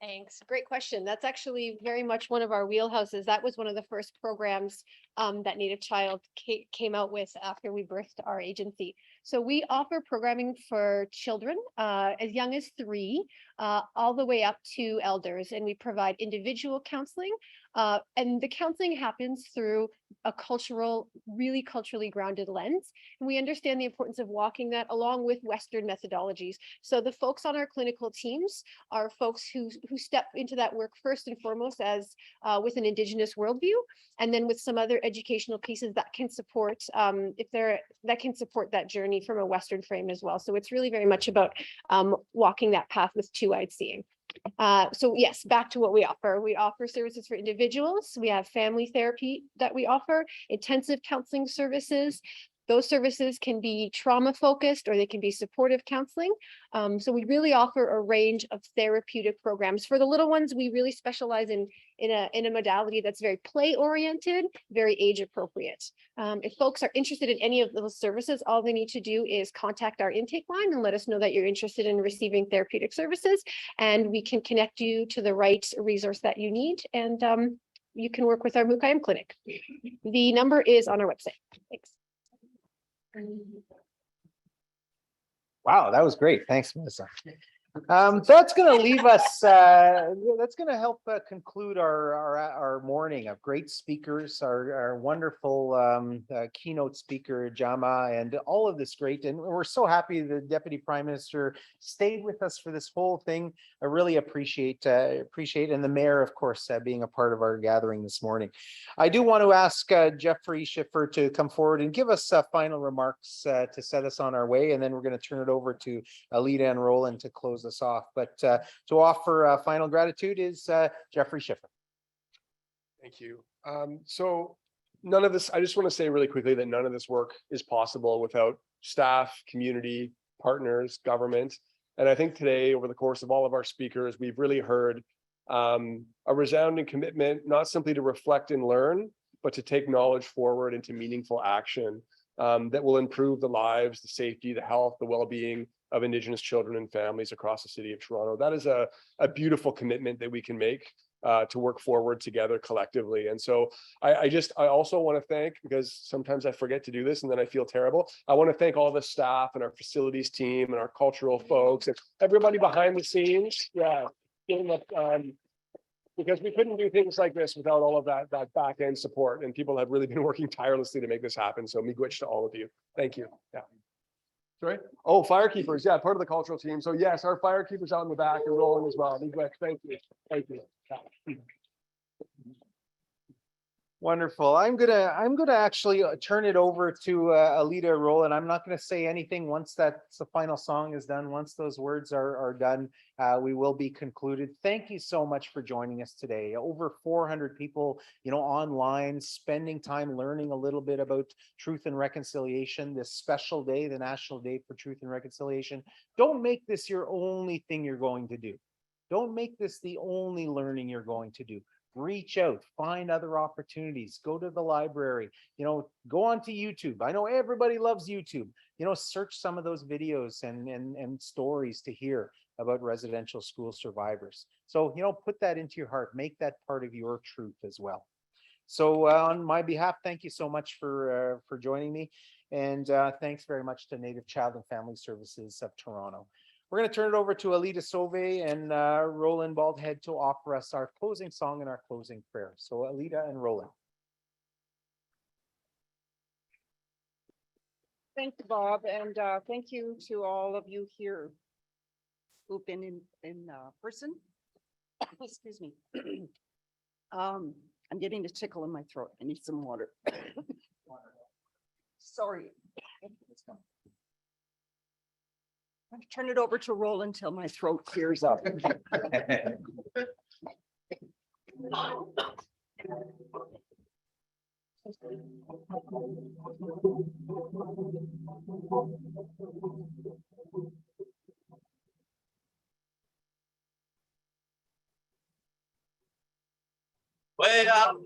Thanks. Great question. That's actually very much one of our wheelhouses. That was one of the first programs that Native Child came out with after we birthed our agency. So we offer programming for children as young as 3, all the way up to elders, and we provide individual counseling. And the counseling happens through a really culturally grounded lens. And we understand the importance of walking that along with Western methodologies. So the folks on our clinical teams are folks who step into that work first and foremost as with an Indigenous worldview, and then with some other educational pieces that can support that journey from a Western frame as well. So it's really very much about walking that path with 2-eyed seeing. So yes, back to what we offer. We offer services for individuals. We have family therapy that we offer, intensive counseling services. Those services can be trauma focused or they can be supportive counseling. So we really offer a range of therapeutic programs. For the little ones, we really specialize in a modality that's very play oriented, very age appropriate. If folks are interested in any of those services, all they need to do is contact our intake line and let us know that you're interested in receiving therapeutic services, and we can connect you to the right resource that you need, and you can work with our Mukayam clinic. The number is on our website. Thanks. Wow, that was great. Thanks, Melissa. That's going to leave us, that's going to help conclude our morning of great speakers, our wonderful keynote speaker, Jama, and all of this great. And we're so happy the Deputy Prime Minister stayed with us for this whole thing. I really appreciate, and the Mayor, of course, being a part of our gathering this morning. I do want to ask Jeffrey Shiffer to come forward and give us final remarks to set us on our way, and then we're going to turn it over to Alita and Rollin to close us off. But to offer final gratitude is Jeffrey Shiffer. Thank you. So none of this, I just want to say really quickly that none of this work is possible without staff, community, partners, government. And I think today, over the course of all of our speakers, we've really heard a resounding commitment, not simply to reflect and learn, but to take knowledge forward into meaningful action that will improve the lives, the safety, the health, the well-being of Indigenous children and families across the city of Toronto. That is a beautiful commitment that we can make to work forward together collectively. And so I also want to thank, because sometimes I forget to do this and then I feel terrible, I want to thank all the staff and our facilities team and our cultural folks and everybody behind the scenes. Yeah, because we couldn't do things like this without all of that back end support, and people have really been working tirelessly to make this happen. So miigwech to all of you. Thank you. Yeah. Sorry? Oh, firekeepers. Yeah, part of the cultural team. So yes, our firekeepers out in the back and rolling as well. Miigwech, thank you. Thank you. Yeah. Wonderful. I'm gonna actually turn it over to Alita Rollin. I'm not gonna say anything once the final song is done. Once those words are done, we will be concluded. Thank you so much for joining us today. Over 400 people, online, spending time learning a little bit about truth and reconciliation. This special day, the National Day for Truth and Reconciliation. Don't make this your only thing you're going to do. Don't make this the only learning you're going to do. Reach out, find other opportunities, go to the library, go onto YouTube. I know everybody loves YouTube. Search some of those videos and stories to hear about residential school survivors. So, put that into your heart, make that part of your truth as well. So on my behalf, thank you so much for joining me. And thanks very much to Native Child and Family Services of Toronto. We're going to turn it over to Alita Suave and Rollin Baldhead to offer us our closing song and our closing prayer. So Alita and Rollin. Thank you, Bob, and thank you to all of you here who've been in person. Excuse me. I'm getting a tickle in my throat. I need some water. Sorry. I'm gonna turn it over to Roll until my throat clears up. Well,